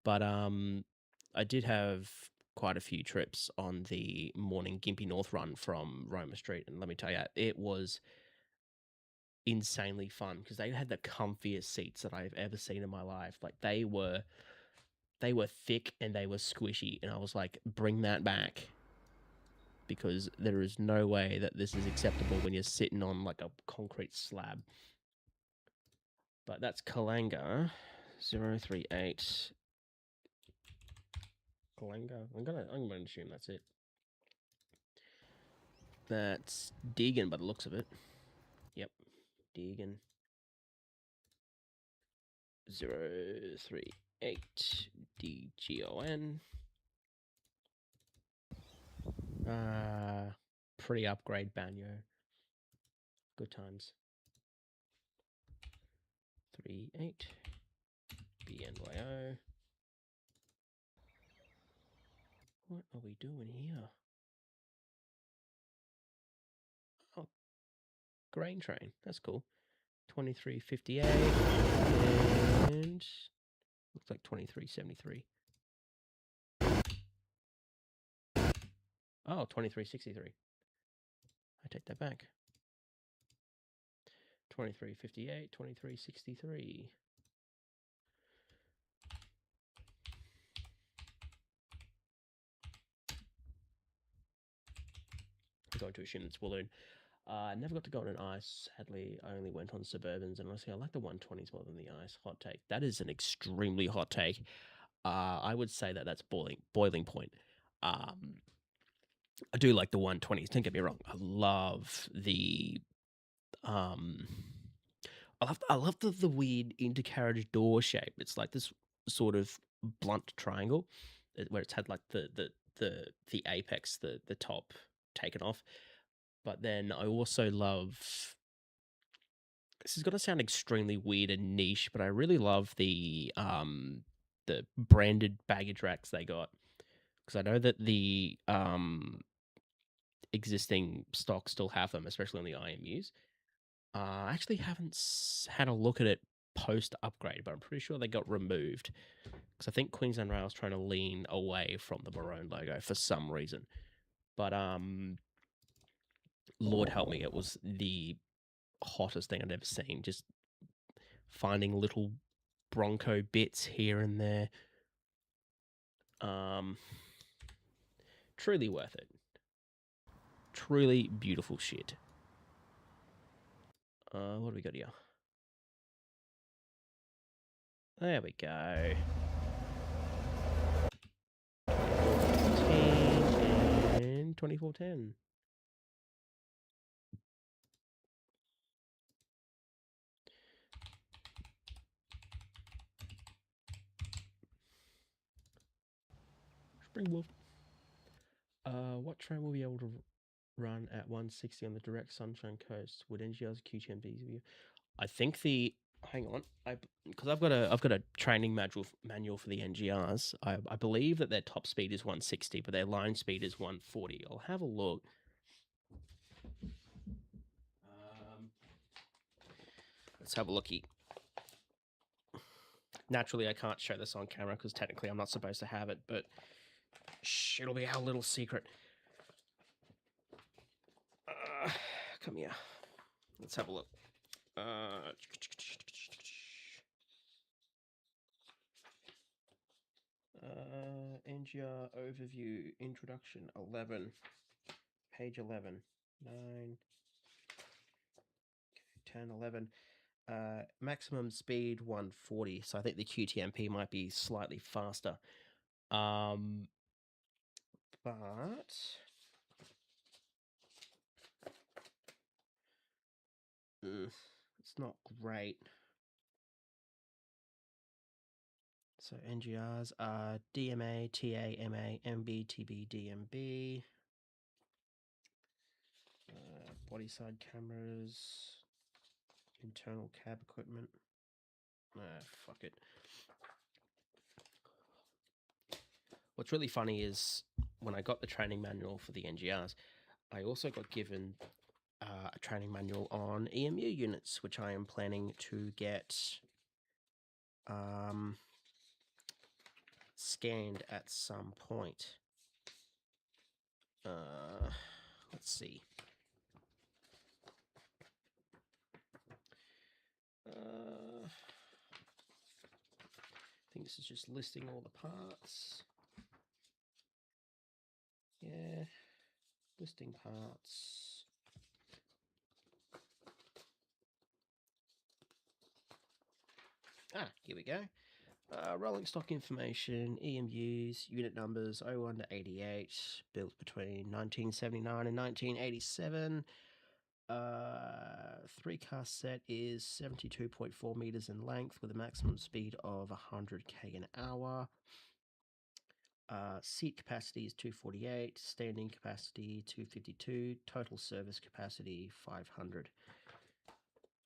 But I did have quite a few trips on the morning Gympie North run from Roma Street, and let me tell you, it was insanely fun because they had the comfiest seats that I've ever seen in my life. Like they were thick and they were squishy, and I was like, bring that back, because there is no way that this is acceptable when you're sitting on like a concrete slab. But that's Kalanga 038. Kalanga. I'm gonna assume that's it. That's Deegan by the looks of it. Yep, Deegan 038 DGON. Pretty upgrade Banyo. Good times. 38 BNYO. What are we doing here? Oh, grain train. That's cool. 2358 and looks like 2373. Oh, 2363. I take that back. 2358, 2363. I'm going to assume it's Walloon. I never got to go on an ice. Sadly, I only went on Suburbans, and honestly, I like the 120s more than the ice. Hot take. That is an extremely hot take. I would say that that's boiling point. I do like the 120s. Don't get me wrong. I love the I love the weird intercarriage door shape. It's like this sort of blunt triangle where it's had like the apex, the top taken off. But then I also love. This is gonna sound extremely weird and niche, but I really love the branded baggage racks they got, because I know that the existing stock still have them, especially on the IMUs. I actually haven't had a look at it post upgrade, but I'm pretty sure they got removed because I think Queensland Rail is trying to lean away from the Barone logo for some reason. But Lord help me, it was the hottest thing I'd ever seen. Just finding little Bronco bits here and there. Truly worth it. Truly beautiful shit. What do we got here? There we go. 10 and 2410. Spring Wolf. What train will be able to run at 160 on the direct Sunshine Coast? Would NGR's QTM be easier? I think the hang on, because I've got a training manual for the NGRs. I believe that their top speed is 160, but their line speed is 140. I'll have a look. Let's have a looky. Naturally, I can't show this on camera because technically I'm not supposed to have it, but it'll be our little secret. Come here. Let's have a look. NGR overview introduction 11, page 11, 9, 10, 11. Maximum speed 140. So I think the QTMP might be slightly faster. But it's not great. So NGRs are DMA, TA, MA, MB, TB, DMB. Body side cameras. Internal cab equipment. Fuck it. What's really funny is when I got the training manual for the NGRs, I also got given a training manual on EMU units, which I am planning to get scanned at some point. Let's see. I think this is just listing all the parts. Yeah, listing parts. Here we go. Rolling stock information, EMUs, unit numbers 01 to 88, built between 1979 and 1987. 3-car set is 72.4 meters in length with a maximum speed of 100k an hour. Seat capacity is 248, standing capacity 252, total service capacity 500.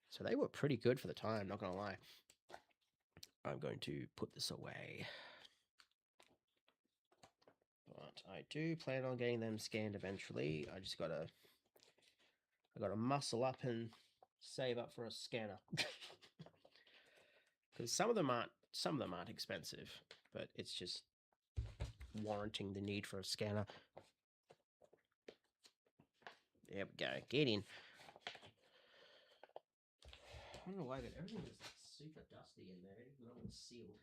So they were pretty good for the time, not gonna lie. I'm going to put this away. But But I do plan on getting them scanned eventually. I gotta muscle up and save up for a scanner. Because some of them aren't expensive, but it's just warranting the need for a scanner. There we go. Get in. I don't know why, but everything is super dusty in there, even though it's sealed.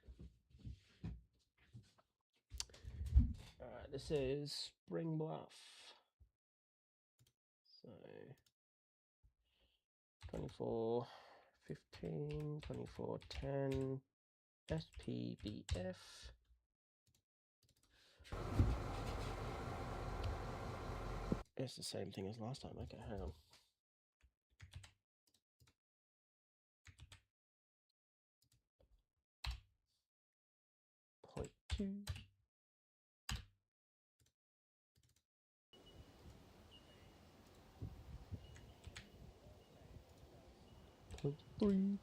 Alright, this is Spring Bluff. So 2415, 2410, SPBF. It's the same thing as last time. Okay, hang on. Point 2. Point 3.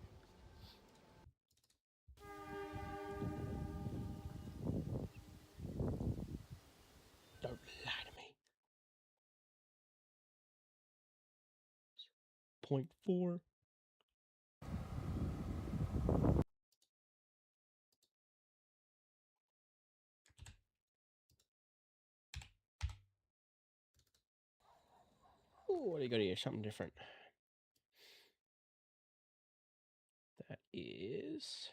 Don't lie to me. Point 4. Oh, what do you got here? Something different. That is...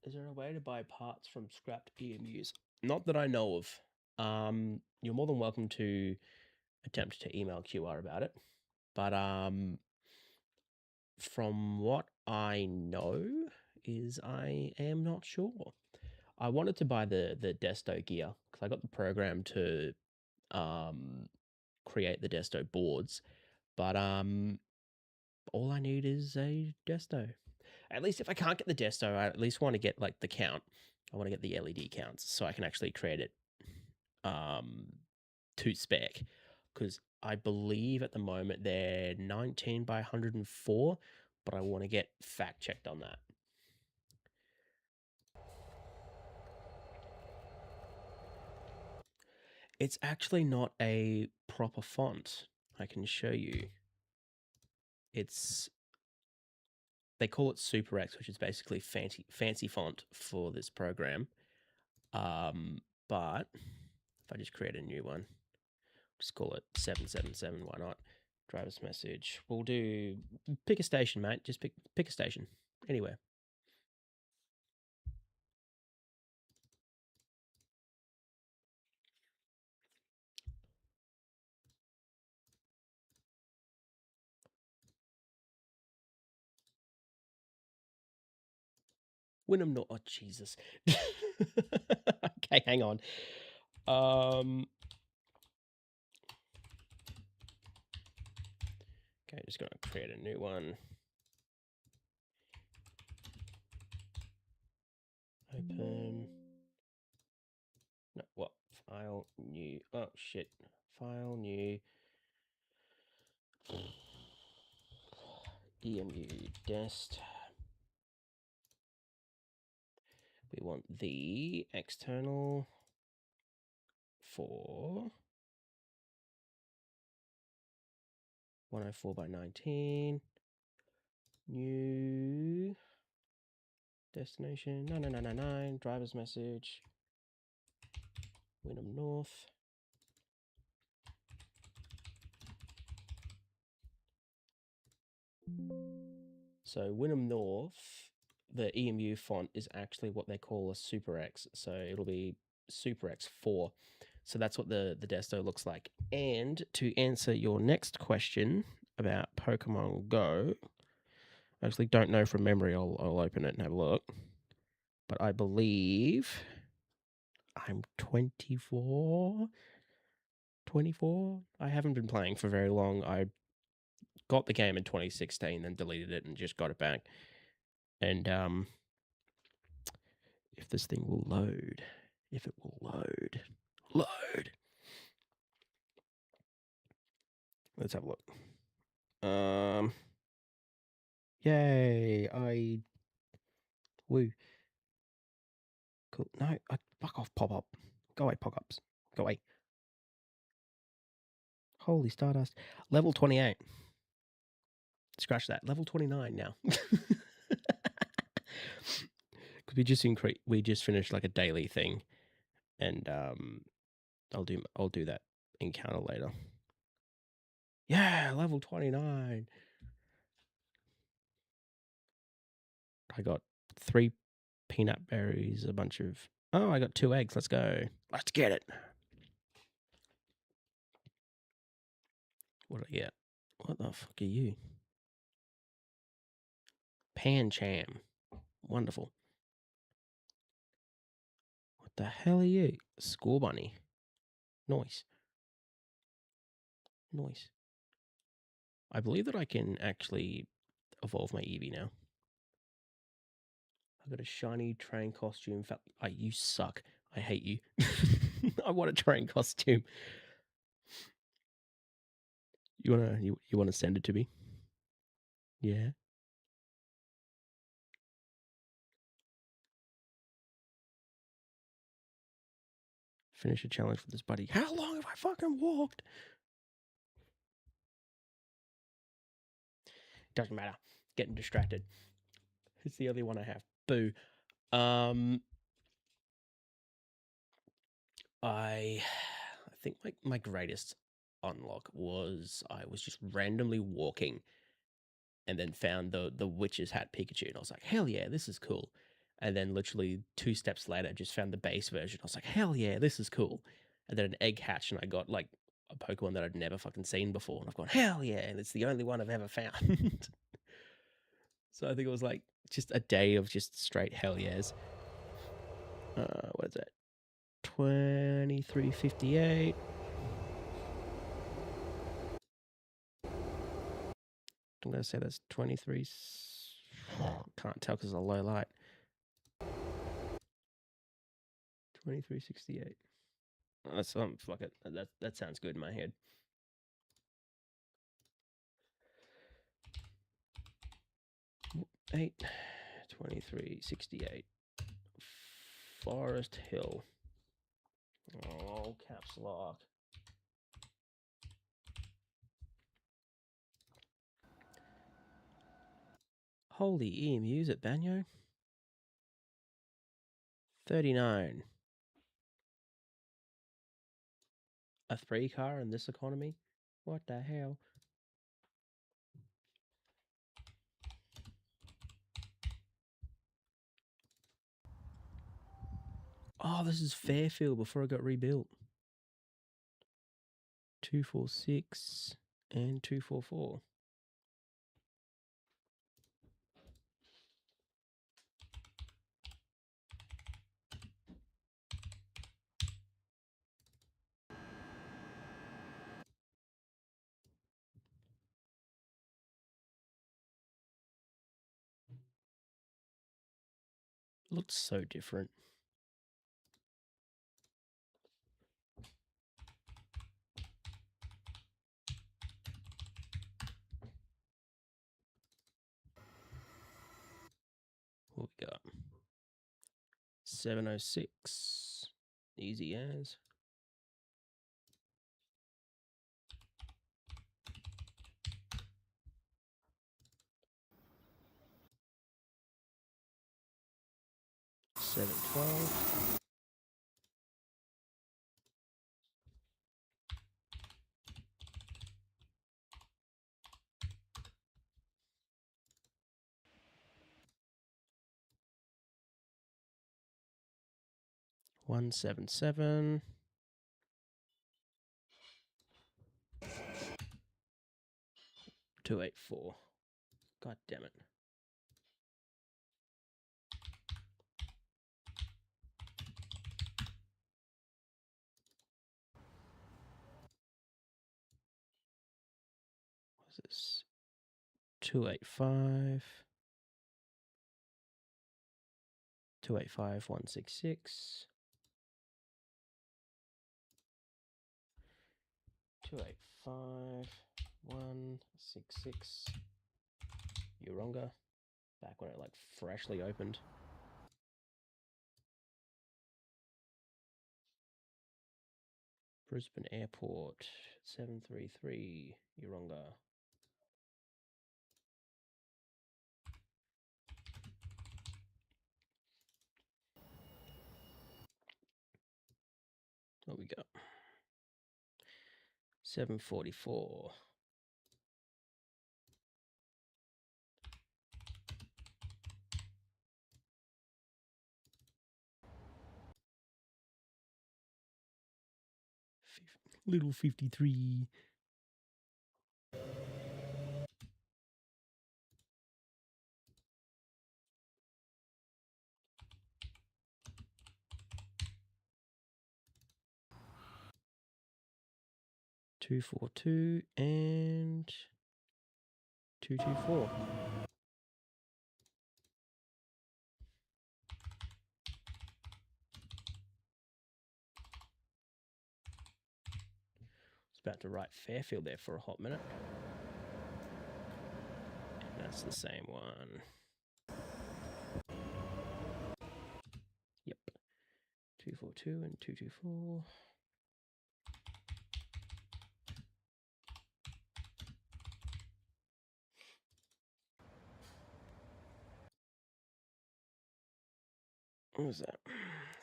Is there a way to buy parts from scrapped EMUs? Not that I know of. You're more than welcome to attempt to email QR about it. But from what I know is I am not sure. I wanted to buy the Desto gear because I got the program to create the Desto boards, but all I need is a Desto. At least if I can't get the Desto, I at least want to get like the count. I want to get the LED counts so I can actually create it to spec, because I believe at the moment they're 19 by 104, but I want to get fact checked on that. It's actually not a proper font. I can show you. They call it Super X, which is basically fancy font for this program. But if I just create a new one, just call it 777, why not? Driver's message. We'll do, pick a station, mate. Just pick a station, anywhere. Wynnum, no, oh Jesus. Okay, hang on. Okay, just gonna create a new one. Open. No, what? File, new. Oh, shit. File, new. EMU dest. We want the external for 104 by 19. New destination 9999. Driver's message. Wynnum North. So Wynnum North, the EMU font is actually what they call a Super X. So it'll be Super X4. So that's what the Desto looks like. And to answer your next question about Pokemon Go, I actually don't know from memory. I'll open it and have a look. But I believe I'm 24. I haven't been playing for very long. I got the game in 2016, then deleted it and just got it back. And if this thing will load, if it will load. Let's have a look. Yay! Woo. Cool. No, fuck off, pop-up. Go away, pop-ups. Go away. Holy Stardust. Level 28. Scratch that. Level 29 now. Because we just finished like a daily thing, and I'll do that encounter later. Yeah, level 29. I got 3 peanut berries, a bunch of... Oh, I got 2 eggs. Let's go. Let's get it. What did I get? What the fuck are you? Pancham. Wonderful. What the hell are you? Score bunny. Nice. Nice. I believe that I can actually evolve my Eevee now. I got a shiny train costume. You suck. I hate you. I want a train costume. You wanna send it to me? Yeah. Finish a challenge for this buddy. How long have I fucking walked? Doesn't matter. Getting distracted. It's the only one I have. Boo. I think my greatest unlock was I was just randomly walking and then found the witch's hat Pikachu, and I was like, hell yeah, this is cool. And then literally 2 steps later, just found the base version. I was like, hell yeah, this is cool. And then an egg hatched, and I got like a Pokemon that I'd never fucking seen before. And I've gone, hell yeah, and it's the only one I've ever found. So I think it was like just a day of just straight hell yes. What is that? 2358. I'm going to say that's 23. Can't tell because of the low light. 2368. That's fuck it. That sounds good in my head. Eight. 2368. Forest Hill. Oh, caps lock. Holy emus at Banyo. 39. A 3-car in this economy? What the hell? Oh, this is Fairfield before it got rebuilt. 246 and 244. Looks so different. What we got? 706. Easy as. $712. $177. $284. God damn it. What's this? 285. 285 166. 285 166. Uronga. Back when it like freshly opened. Brisbane Airport, 733, Yeronga. What we got? 744. Little 53. Two, 4, 2 and 224. About to write Fairfield there for a hot minute. And that's the same one. Yep. 242 and 224. What was that?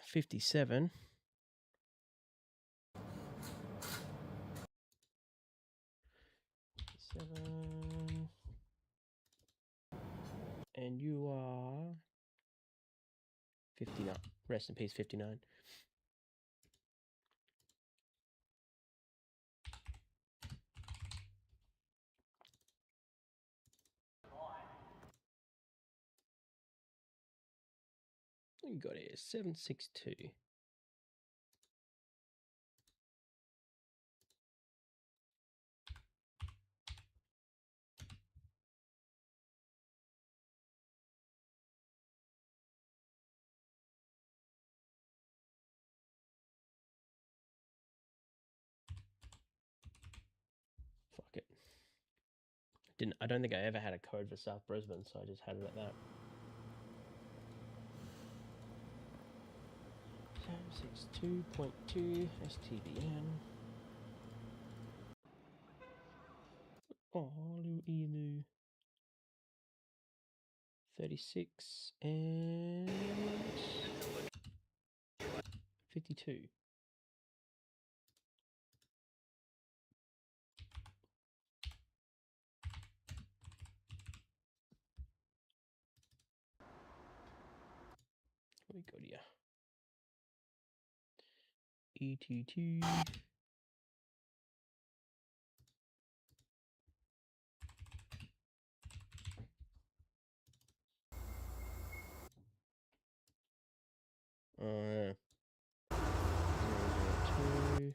57. And you are 59. Rest in peace, 59. What you got here? 762. Fuck it. I don't think I ever had a code for South Brisbane, so I just had it at that. 762.2 STBN. Oh, little emu. 36 and 52. What we got here? ET2. Oh, yeah. 002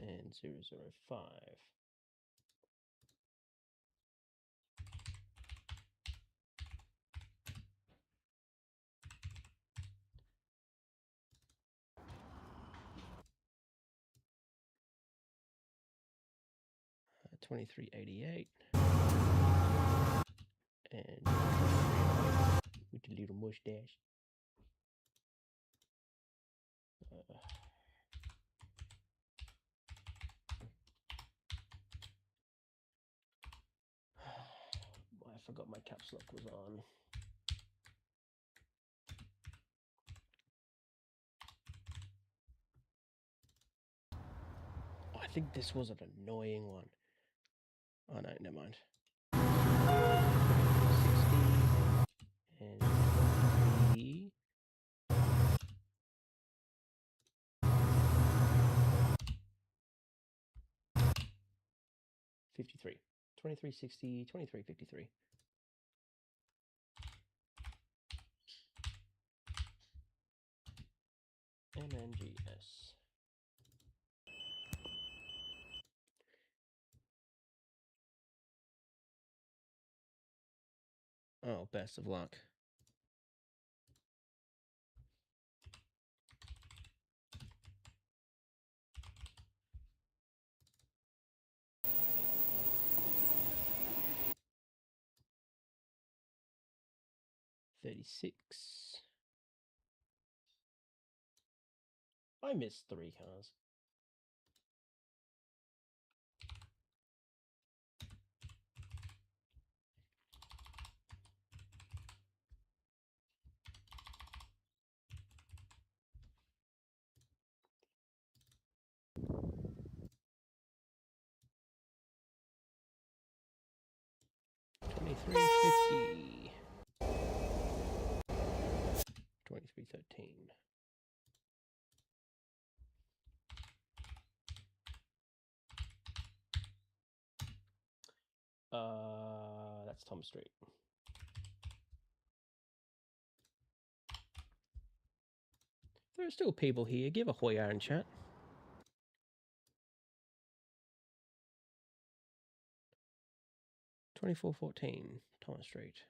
and 005. Uh, 2388 and with the little mustache. I forgot my caps lock was on. Oh, I think this was an annoying one. Oh no, never mind. 60 and 23. 53. 2360, 2353. MNGS. Oh, best of luck. $36. I missed 3 cars. 2350. 2313. That's Tom Street. There are still people here. Give a hoya in chat. $24.14 Thomas Street.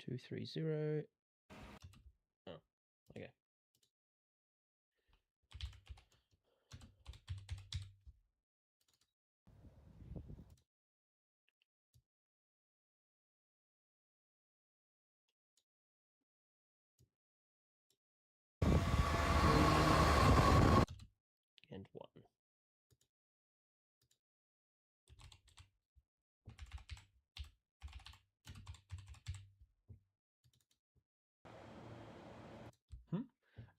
$230. Oh, okay. And 1.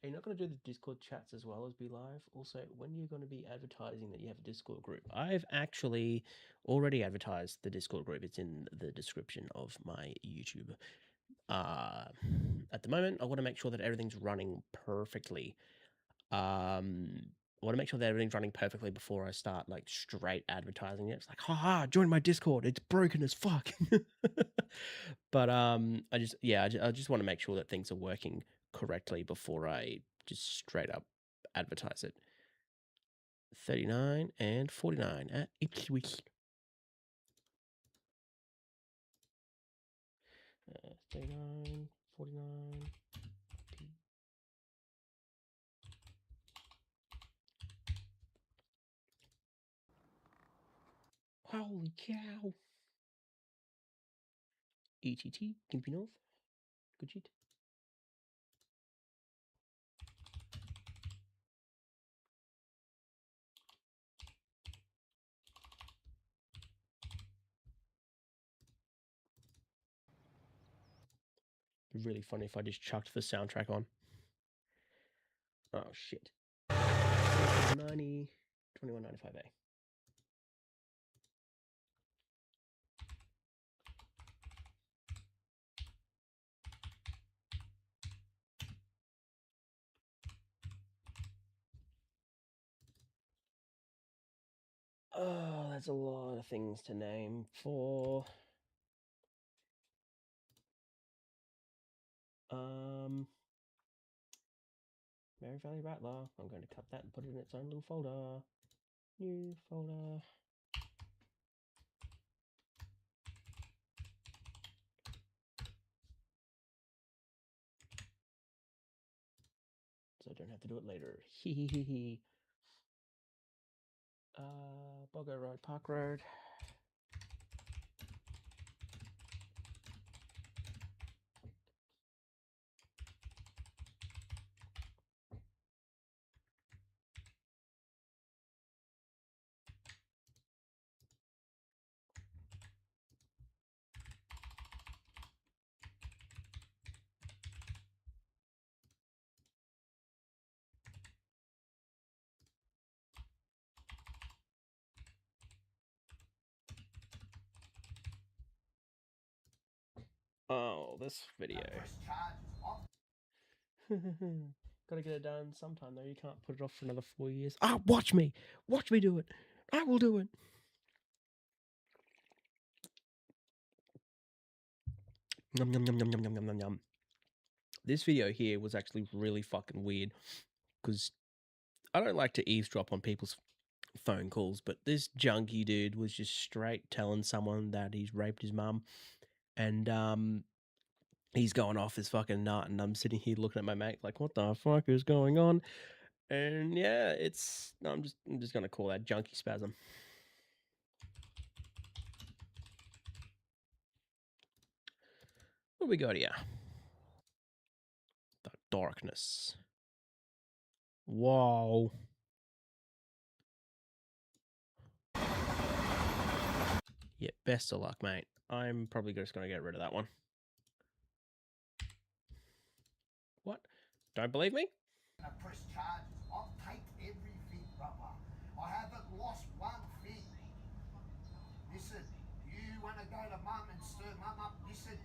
Are you not going to do the Discord chats as well as be live? Also, when you're going to be advertising that you have a Discord group? I've actually already advertised the Discord group. It's in the description of my YouTube. At the moment, I want to make sure that everything's running perfectly. I want to make sure that everything's running perfectly before I start like straight advertising it. It's like, haha, join my Discord. It's broken as fuck. But I just want to make sure that things are working correctly before I just straight up advertise it. 39 and 49 at Ipswich. 39, 49. Holy cow. ETT, Gimpy North. Good shit. It'd be really funny if I just chucked the soundtrack on. Oh shit. 90, 2195A. Oh, that's a lot of things to name for. Mary Valley Rattler. I'm going to cut that and put it in its own little folder. New folder. So I don't have to do it later. Hee hee hee hee. Boggo Road, Park Road. Oh, this video. Gotta get it done sometime though. You can't put it off for another 4 years. Ah, watch me! Watch me do it! I will do it! Yum yum yum yum yum yum yum yum yum. This video here was actually really fucking weird because I don't like to eavesdrop on people's phone calls, but this junkie dude was just straight telling someone that he's raped his mum, and he's going off his fucking nut, and I'm sitting here looking at my mate like, what the fuck is going on? And yeah, I'm just gonna call that junkie spasm. What we got here? The darkness. Whoa. Yeah, best of luck, mate. I'm probably just gonna get rid of that one. Don't believe me? I press charges. I've taped everything, brother. I haven't lost one thing. Listen, you want to go to mum and stir mum up? Listen,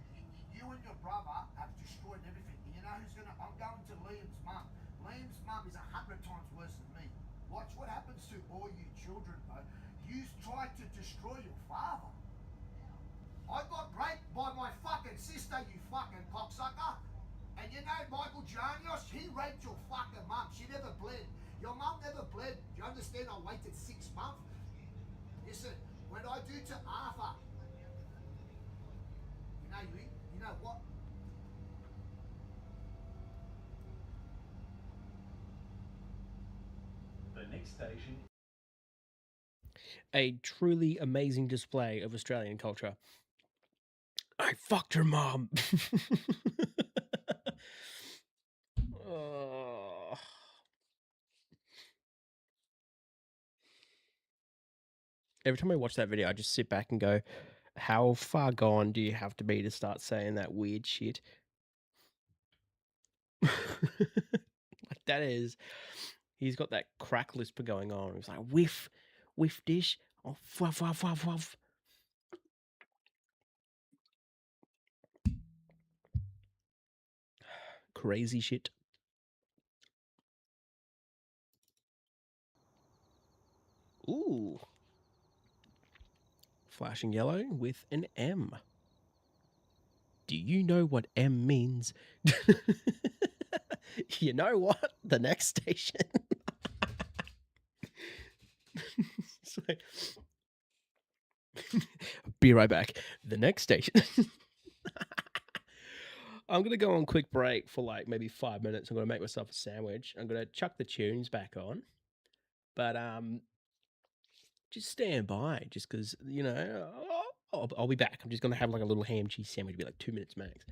you and your brother have destroyed everything. You know who's gonna? I'm going to Liam's mum. Liam's mum is 100 times worse than me. Watch what happens to all you children, bro. You tried to destroy your father. I got raped by my fucking sister, you fucking cocksucker. And you know Michael Janios, he raped your fucking mum. She never bled. Your mum never bled. You understand? I waited 6 months. Listen, when I do to Arthur, you know what? The next station. A truly amazing display of Australian culture. I fucked her mom. Oh. Every time I watch that video, I just sit back and go, how far gone do you have to be to start saying that weird shit? Like, that is, he's got that crack lisp going on. He's like, whiff, whiff dish, oh, fuff, fuff, fuff, fuff. Crazy shit. Ooh. Flashing yellow with an M. Do you know what M means? You know what? The next station. So, be right back. The next station. I'm going to go on a quick break for like maybe 5 minutes. I'm going to make myself a sandwich. I'm going to chuck the tunes back on. But just stand by, just because, you know, I'll be back. I'm just going to have like a little ham cheese sandwich, be like 2 minutes max.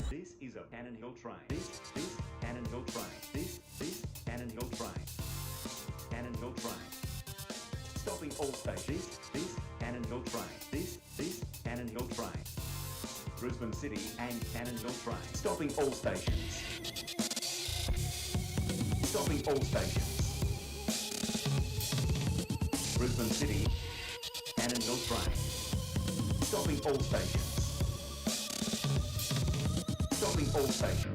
This is a Cannon Hill train. This Cannon Hill train. This Cannon Hill train. Cannon Hill train. Stopping all stations. This Cannon Hill train. This Cannon Hill train. Brisbane City and Cannon Hill train. Stopping all stations. Stopping all stations. Brisbane City, Cannon Hill train. Stopping all stations. Stopping all stations.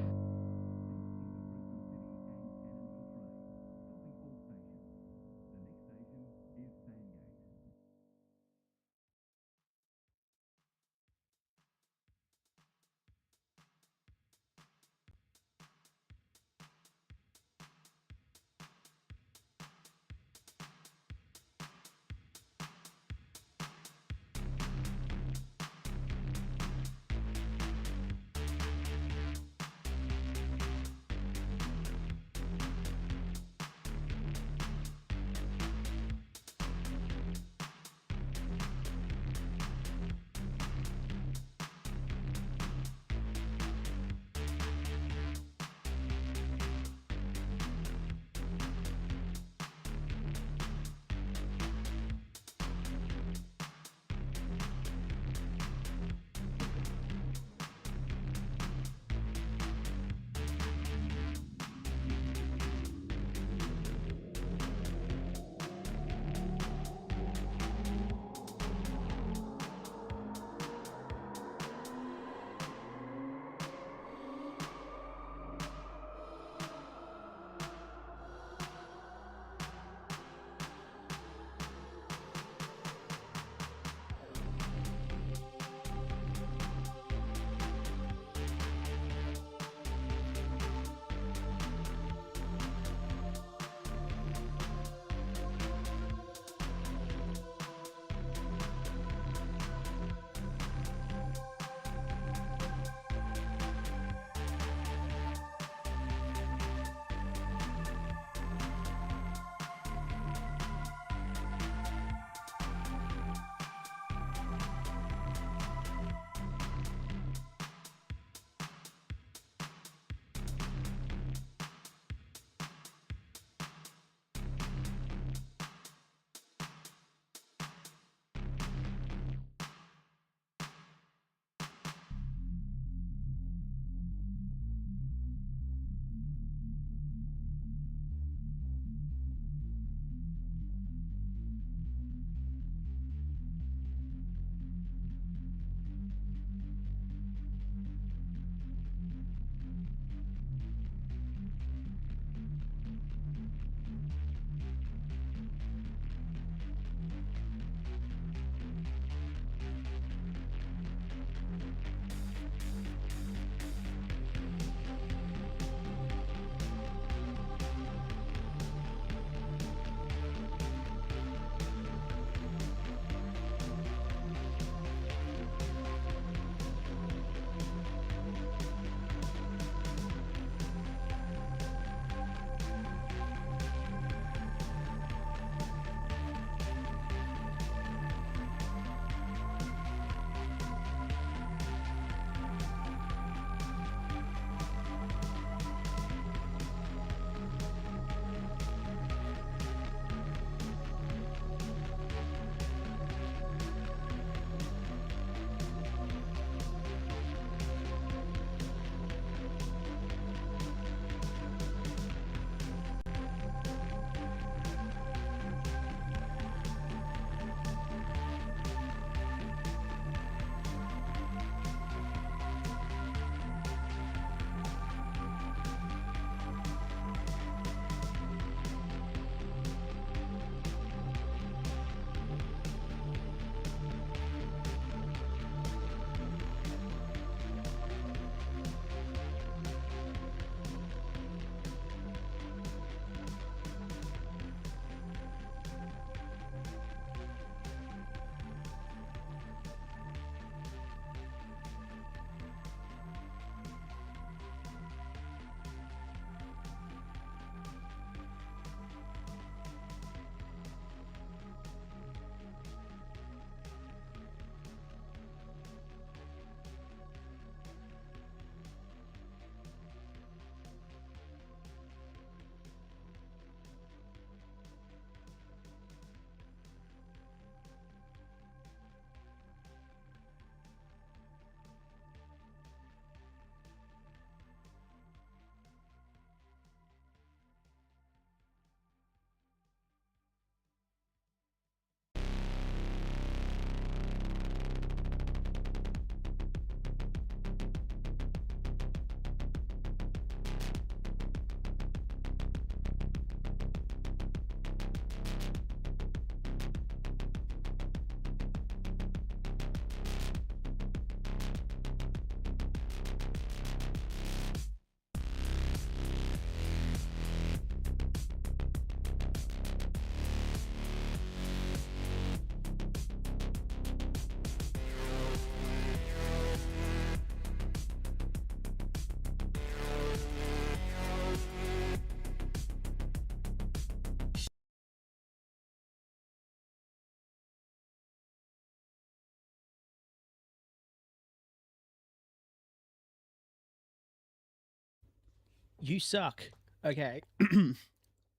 You suck. Okay.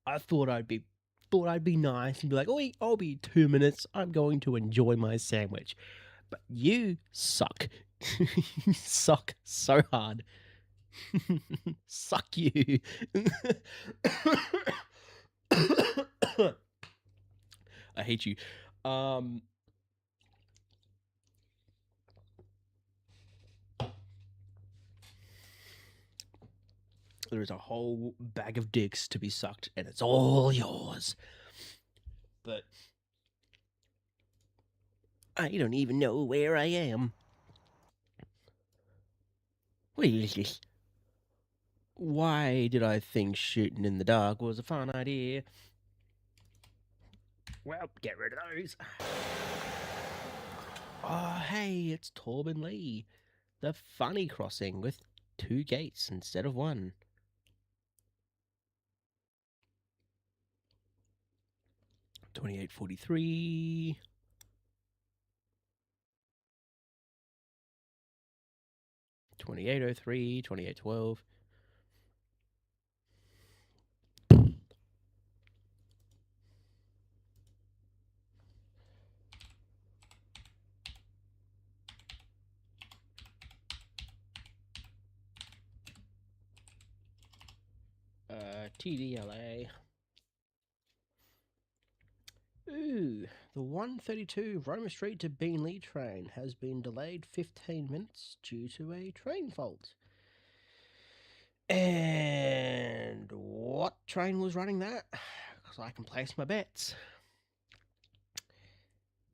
I thought I'd be nice and be like, "Oi, I'll be 2 minutes. I'm going to enjoy my sandwich." But you suck. You suck so hard. Suck you. I hate you. There is a whole bag of dicks to be sucked, and it's all yours. But I don't even know where I am. What is this? Why did I think shooting in the dark was a fun idea? Well, get rid of those. Oh, hey, it's Torben Lee. The funny crossing with 2 gates instead of 1. $28.43. $28.03. $28.12. TDLA. Ooh, the 132 Roma Street to Beenleigh train has been delayed 15 minutes due to a train fault. And what train was running that? Because I can place my bets.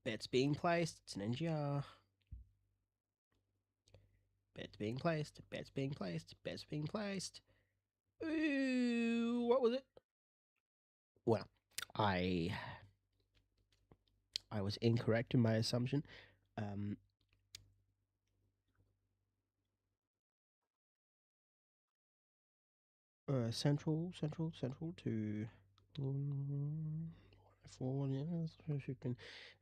Bets being placed. It's an NGR. Bets being placed. Bets being placed. Bets being placed. Ooh, what was it? Well, I was incorrect in my assumption. Central to 4. Yes,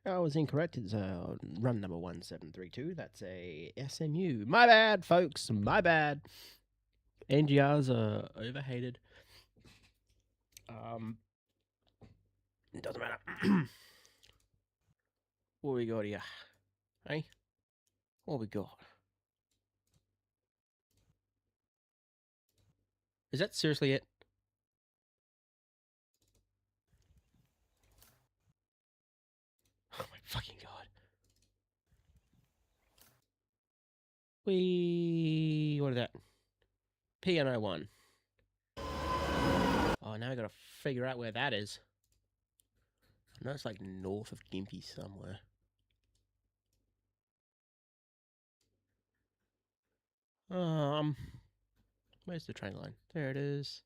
I was incorrect. It's run number 1732. That's a SMU. My bad, folks. My bad. NGRs are overhated. It doesn't matter. What we got here? Hey? What we got? Is that seriously it? Oh my fucking god. What is that? Piano 1. Oh, now I gotta figure out where that is. I know it's like north of Gympie somewhere. Where's the train line? There it is.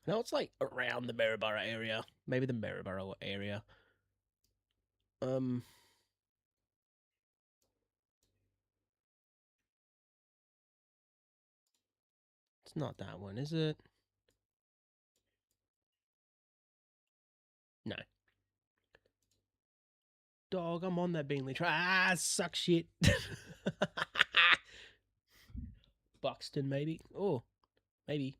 No, it's like around the Maryborough area. Maybe the Maryborough area. It's not that one, is it? No. Dog, I'm on that Beenleigh train. Ah, suck shit. Buxton, maybe. Oh, maybe.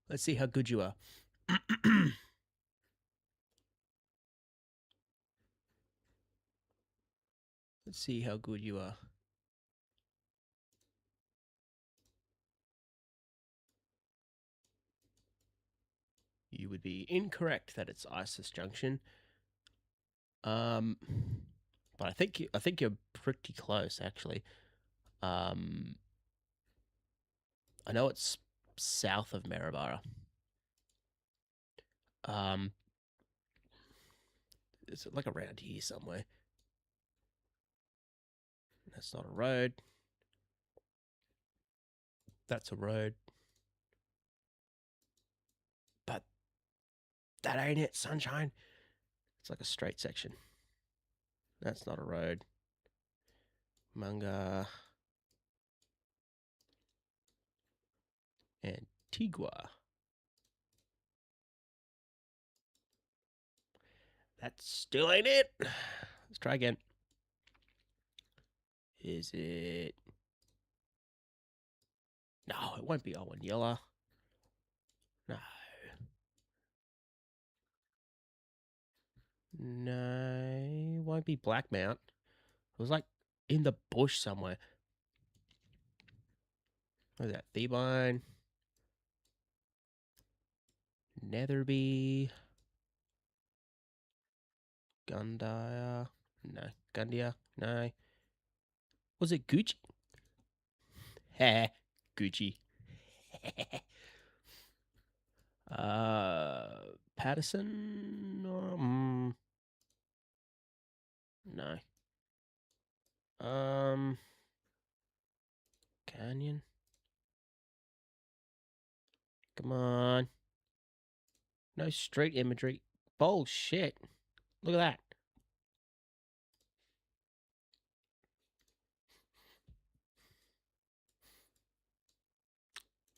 Let's see how good you are. Let's see how good you are. You would be incorrect that it's Isis Junction. But I think you're pretty close, actually. I know it's south of Maryborough. It's like around here somewhere. That's not a road. That's a road. But that ain't it, sunshine. It's like a straight section. That's not a road. Manga. Antigua. That still ain't it. Let's try again. Is it? No, it won't be Owen Yeller. No. No, it won't be Blackmount. It was like in the bush somewhere. What is that? Thebine. Netherby. Gundia. No. Gundia. No. Was it Gucci? Heh. Gucci. Patterson? No. Canyon? Come on. No street imagery. Bullshit. Look at that.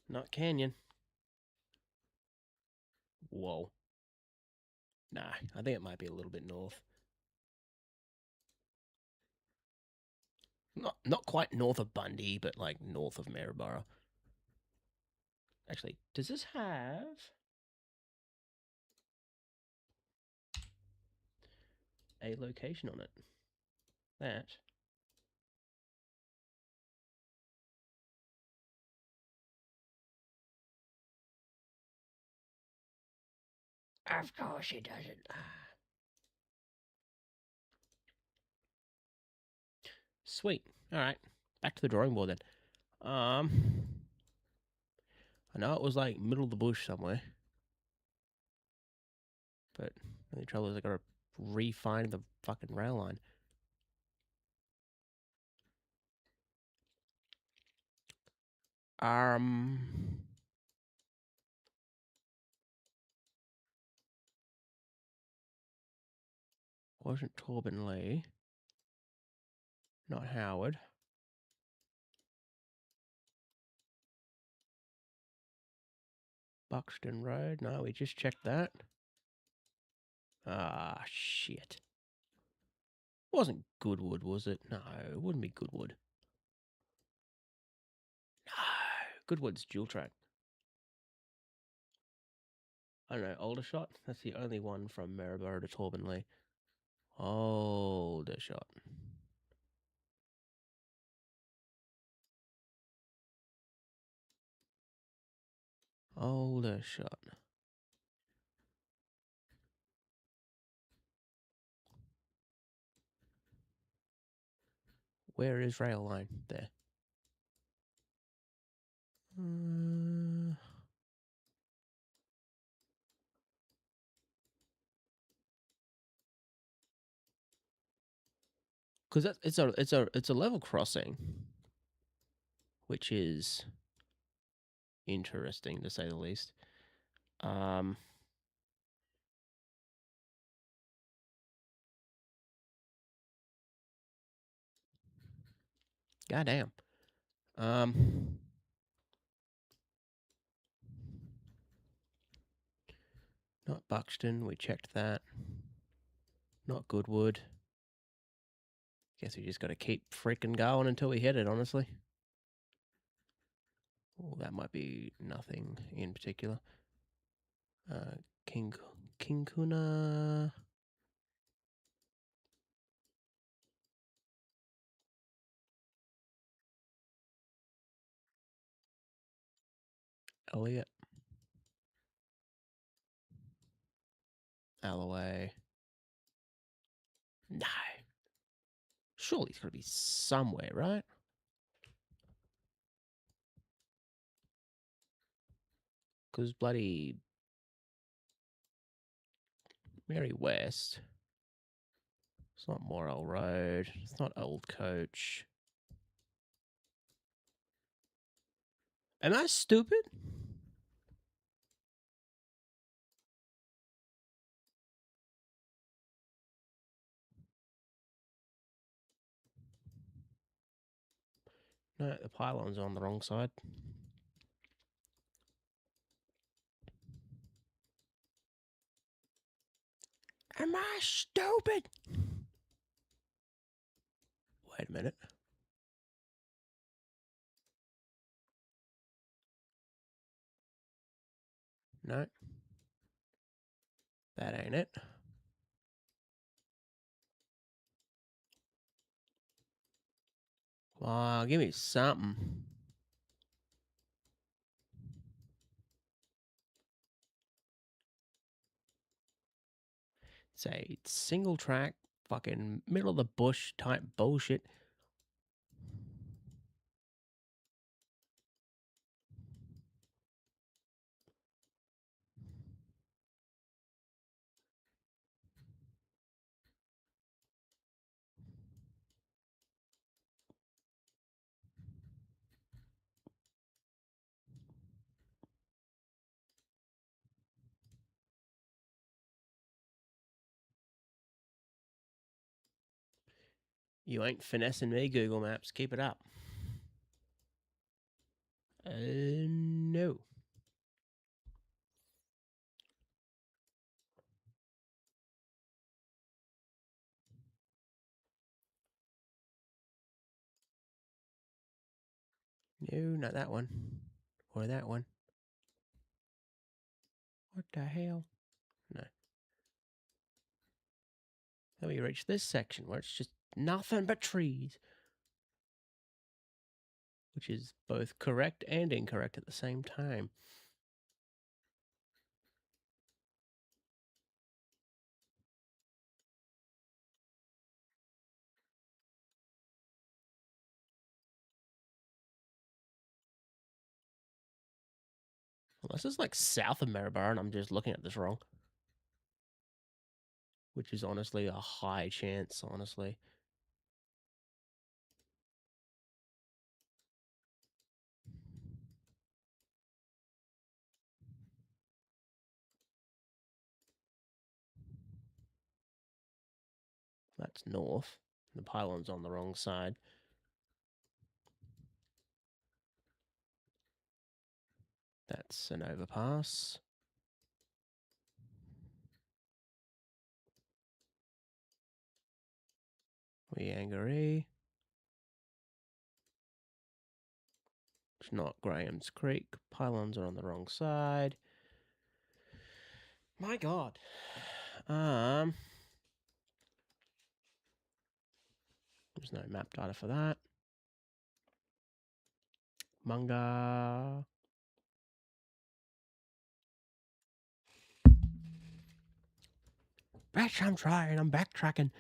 Not Canyon. Whoa. Nah, I think it might be a little bit north. Not quite north of Bundy, but like north of Maryborough. Actually, does this have a location on it? That. Of course it doesn't. Sweet. All right. Back to the drawing board then. I know it was like middle of the bush somewhere. But the only trouble is I gotta re-find the fucking rail line. Wasn't Torben Lee. Not Howard. Buxton Road. No, we just checked that. Ah, shit. Wasn't Goodwood, was it? No, it wouldn't be Goodwood. No, Goodwood's dual track. I don't know, Aldershot? That's the only one from Maryborough to Torben Lee. Aldershot. Aldershot. Where is rail line? There. Because it's a level crossing, which is interesting to say the least. Goddamn. Not Buxton, we checked that. Not Goodwood. Guess we just got to keep freaking going until we hit it, honestly. Oh, that might be nothing in particular. Kinkuna. Elliot. Alloway. No. Surely it's got to be somewhere, right? Because bloody Mary West. It's not Morrell Road. It's not Old Coach. Am I stupid? No, the pylon's on the wrong side. Am I stupid? Wait a minute. No. That ain't it. Wow, give me something. It's a single track, fucking middle of the bush type bullshit. You ain't finessing me, Google Maps. Keep it up. No. No, not that one. Or that one. What the hell? No. Then we reach this section where it's just nothing but trees. Which is both correct and incorrect at the same time. Well, this is like south of Maribor, and I'm just looking at this wrong. Which is honestly a high chance, honestly. That's north. The pylon's on the wrong side. That's an overpass. Weangaree. It's not Graham's Creek. Pylons are on the wrong side. My God. There's no map data for that. Manga. Bitch, I'm trying. I'm backtracking.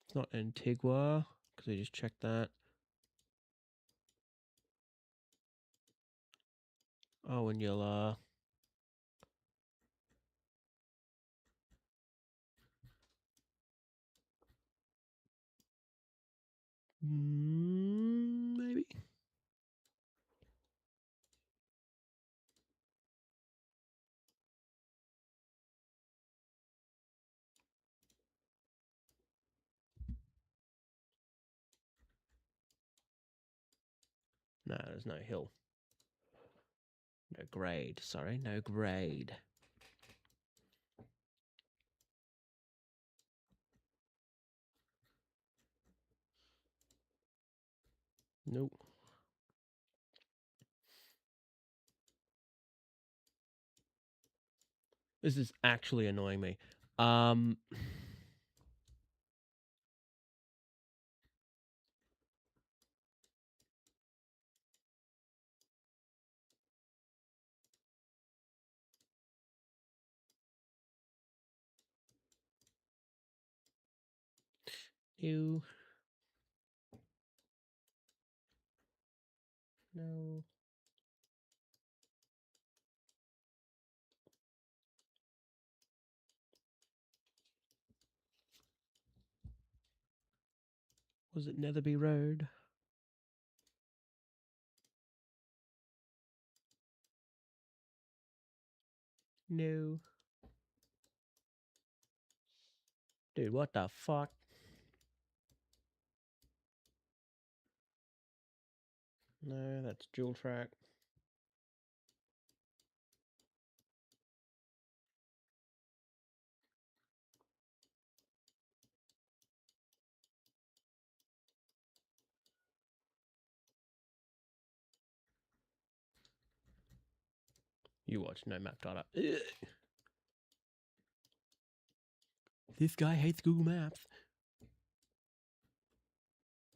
It's not Antigua, because I just checked that. Oh, and you'll, maybe? No, there's no hill. No grade, sorry, no grade. Nope. This is actually annoying me. Ew. No. Was it Netherby Road? No. Dude, what the fuck? No, that's dual track. You watch, no map data. Ugh. This guy hates Google Maps.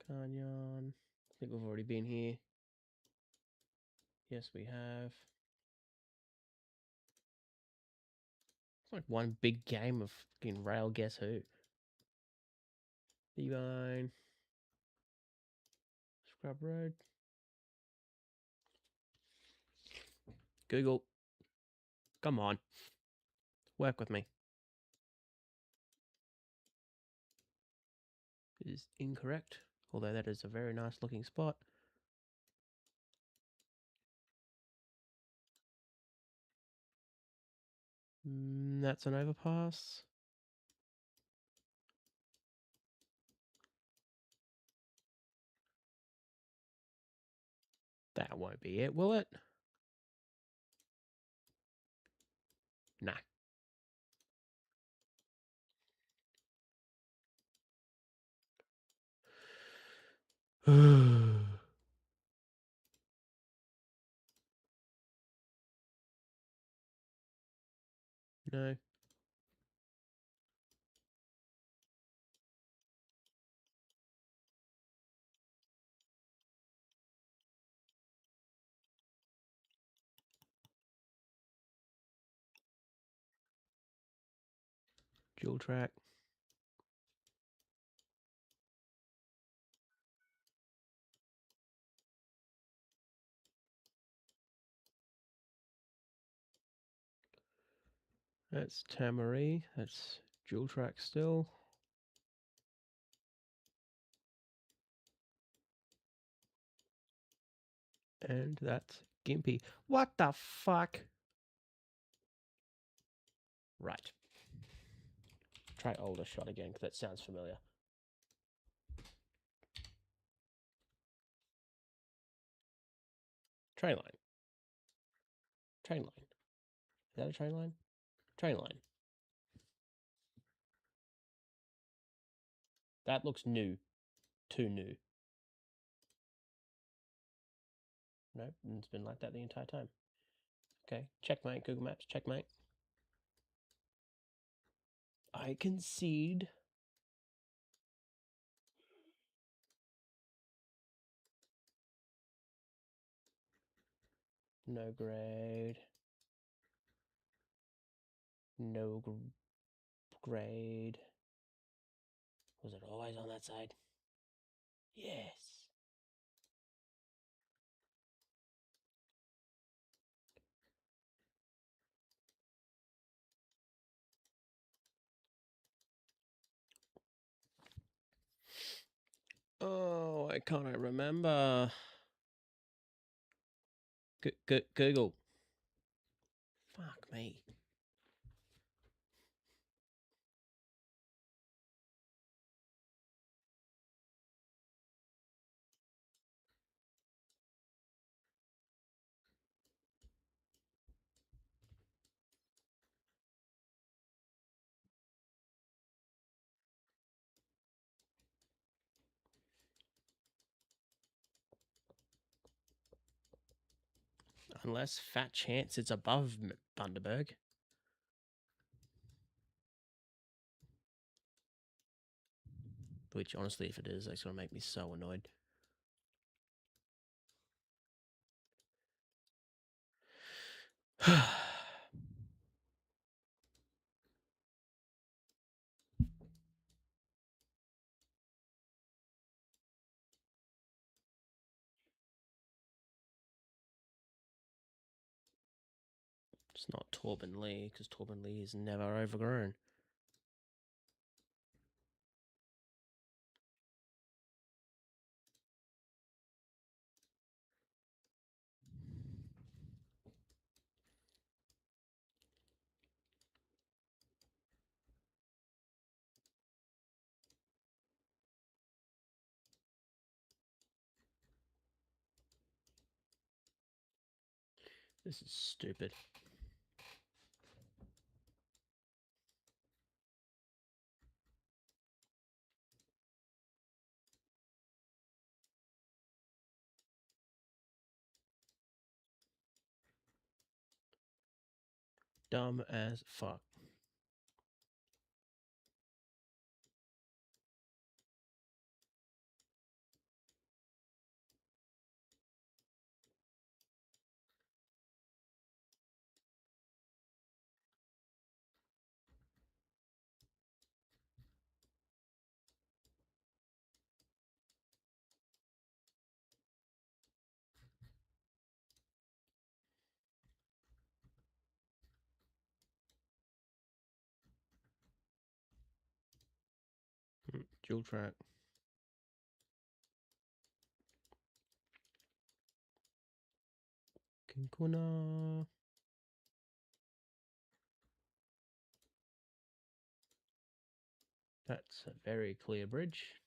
Canyon. I think we've already been here. Yes, we have. It's like one big game of fucking rail guess who. Devine. Scrub Road. Google. Come on. Work with me. It is incorrect, although that is a very nice looking spot. That's an overpass. That won't be it, will it? Nah. No. Dual track. That's Tamari. That's dual track still. And that's Gimpy. What the fuck? Right. Try older shot again, because that sounds familiar. Train line. Train line. Is that a train line? Train line. That looks new. Too new. Nope, it's been like that the entire time. Okay, checkmate, Google Maps, checkmate. I concede. No grade. No grade. Was it always on that side? Yes. Oh, why can't I remember? Google. Fuck me. Unless fat chance it's above Bundaberg. Which, honestly, if it is, that's going to make me so annoyed. It's not Torben Lee, because Torben Lee is never overgrown. This is stupid. Dumb as fuck. Dual track. Kinkuna. That's a very clear bridge.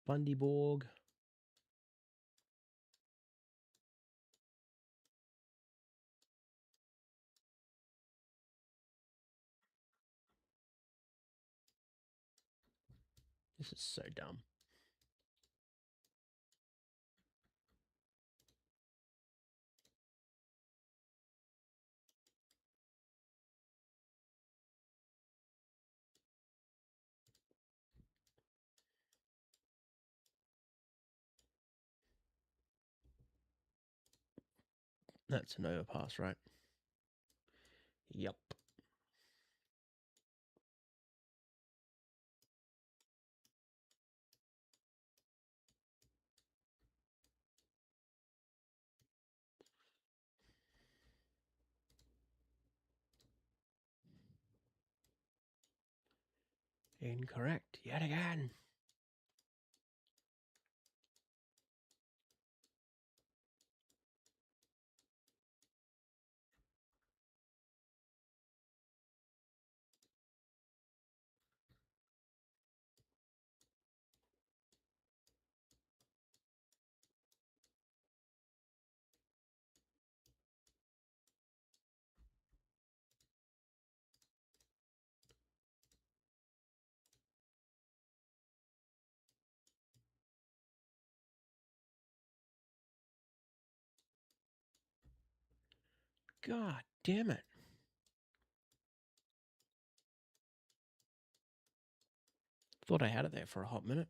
Bundyborg. This is so dumb. That's an overpass, right? Yup. Incorrect yet again. God damn it. Thought I had it there for a hot minute.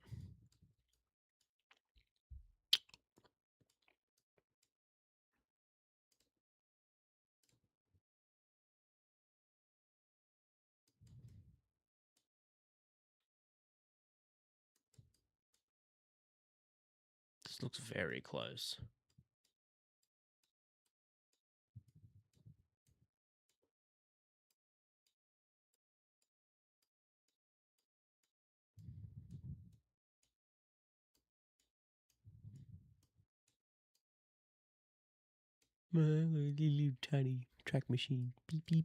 This looks very close. My little tiny track machine. Beep beep.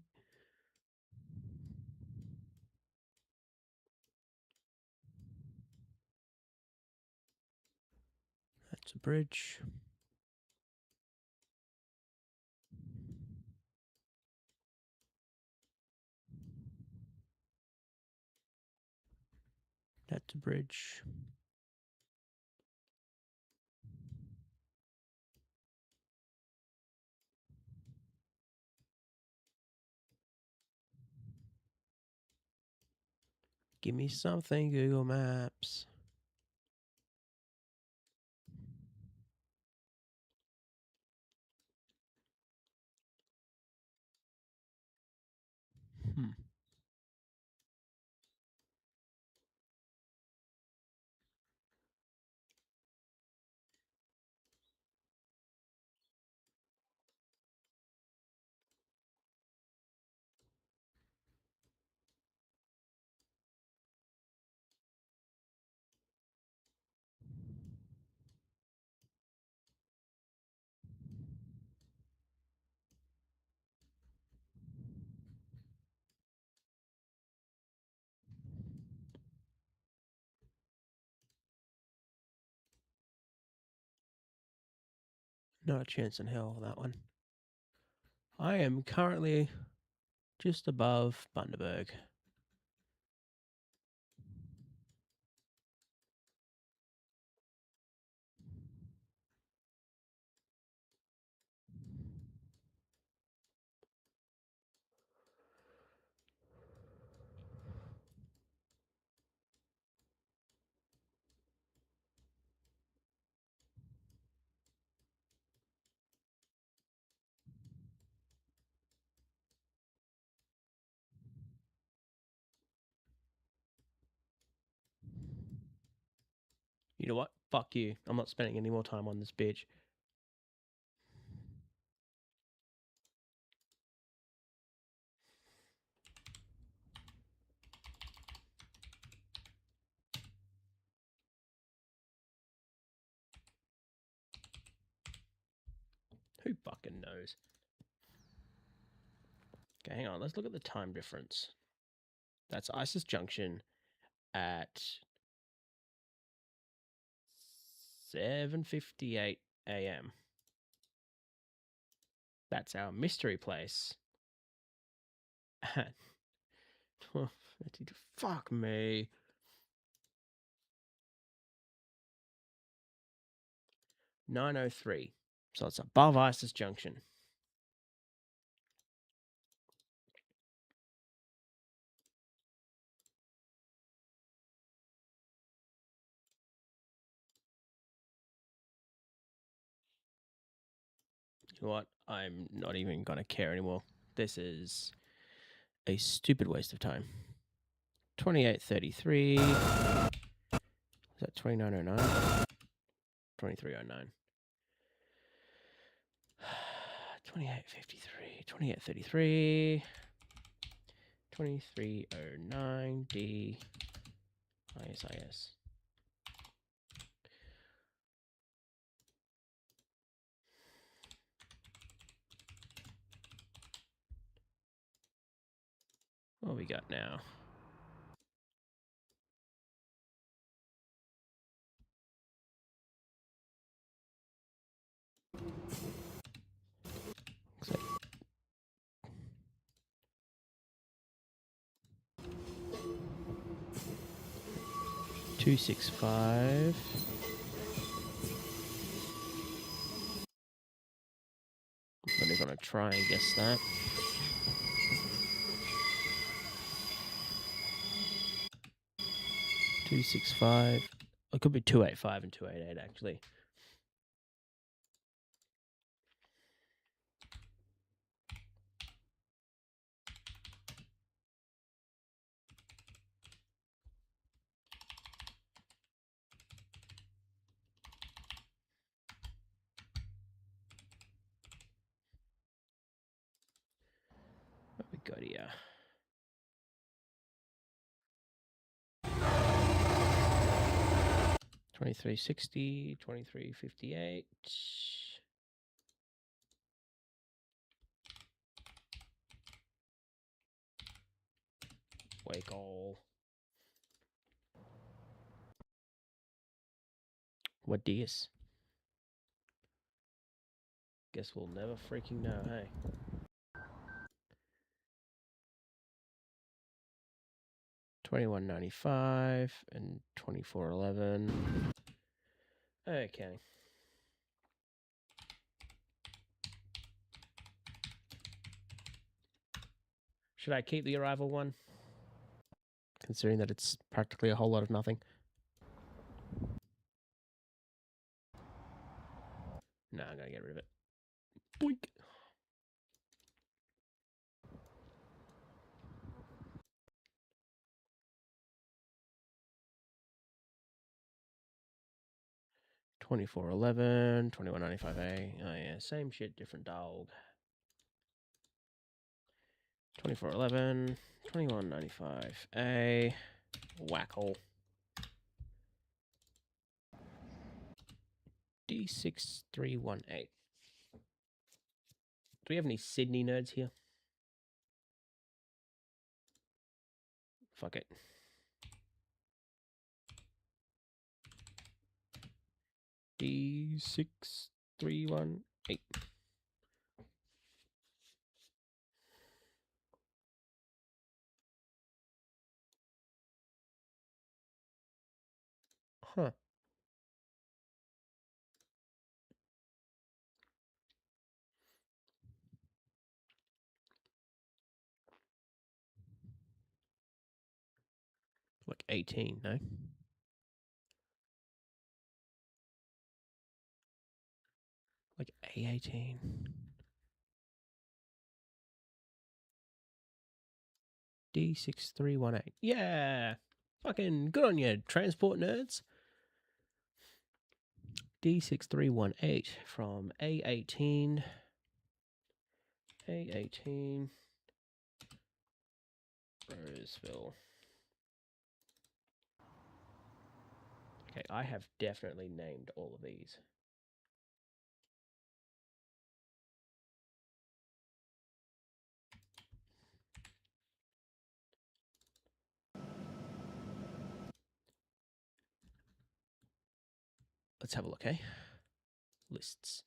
That's a bridge. That's a bridge. Give me something, Google Maps. Not a chance in hell that one. I am currently just above Bundaberg. You know what? Fuck you. I'm not spending any more time on this bitch. Who fucking knows? Okay, hang on. Let's look at the time difference. That's Isis Junction at 7:58 a.m. That's our mystery place. At fuck me. 9:03. So it's above Isis Junction. You know what? I'm not even going to care anymore. This is a stupid waste of time. 28:33. Is that 29:09? 23:09. 28:53. 28:33. 23:09. D. ISIS. What we got now? Looks like 265. I'm only gonna try and guess that. 265. It could be 285 and 288 actually. What we got here? $23.60, $23.58. Wake all. What dis? Guess we'll never freaking know, hey? $21.95 and $24.11. Okay. Should I keep the arrival one? Considering that it's practically a whole lot of nothing. No, I'm gonna get rid of it. Boink. $24.11, $21.95A. Oh yeah, same shit, different dog. $24.11, $21.95A. Whackle. D6318. Do we have any Sydney nerds here? Fuck it. D631. 8. Huh. Like 18, no? Like A18. D6318. Yeah! Fucking good on you, transport nerds. D6318 from A18. A18. Roseville. Okay, I have definitely named all of these. Let's have a look, eh? Lists.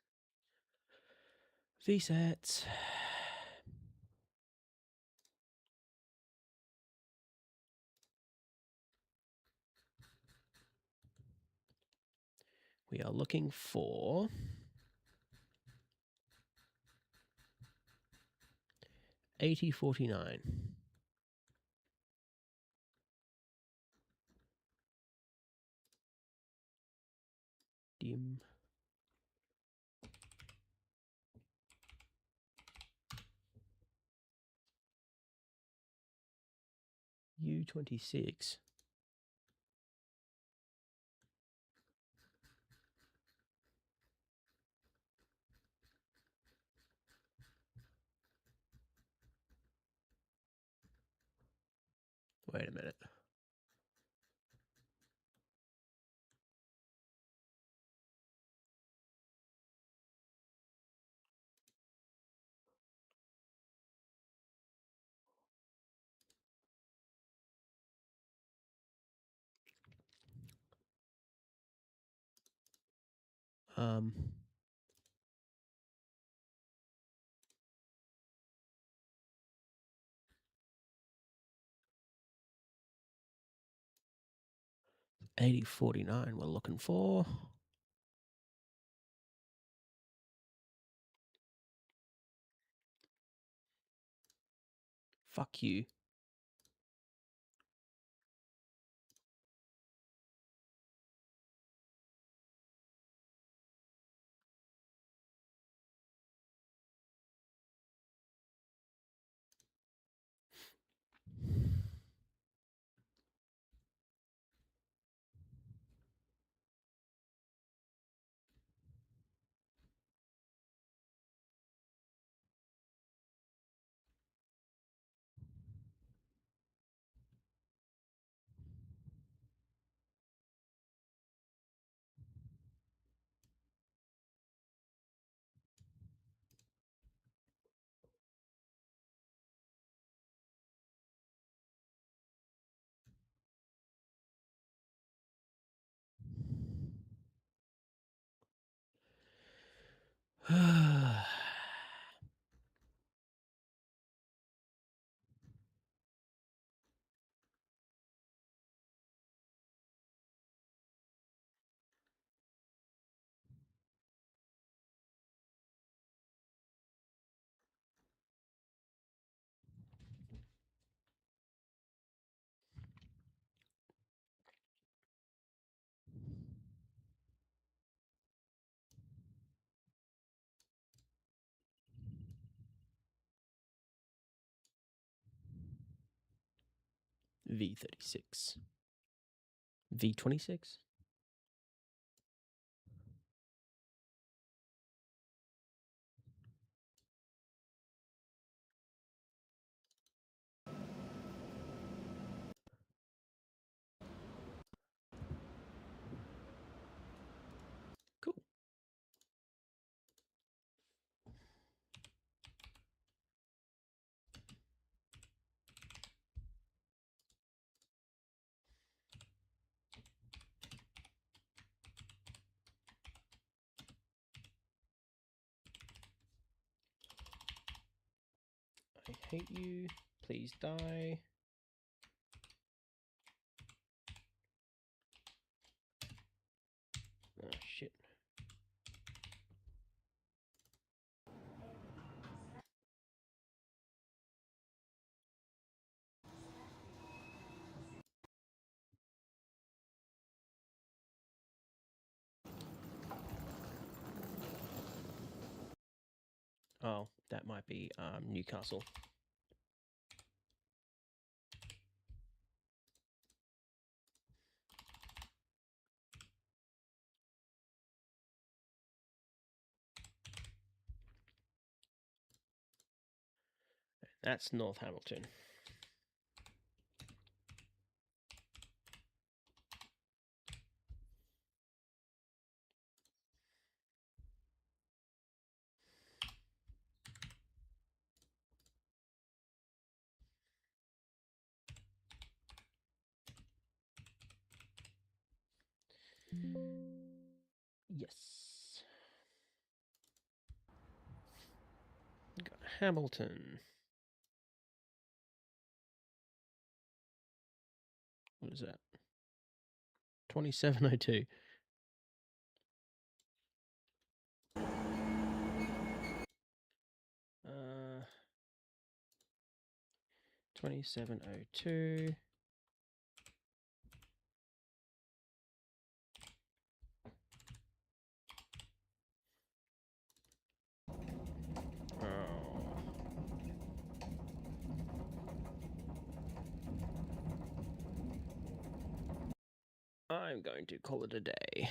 VSets. We are looking for $80.49. Dim. U26. Wait a minute. Um, $80.49 we're looking for. Fuck you. V36. V26. Cool. hate you. Please die. Oh, shit. Oh, that might be Newcastle. That's North Hamilton. Yes. Got Hamilton. What is that? 2702. 2702. I'm going to call it a day.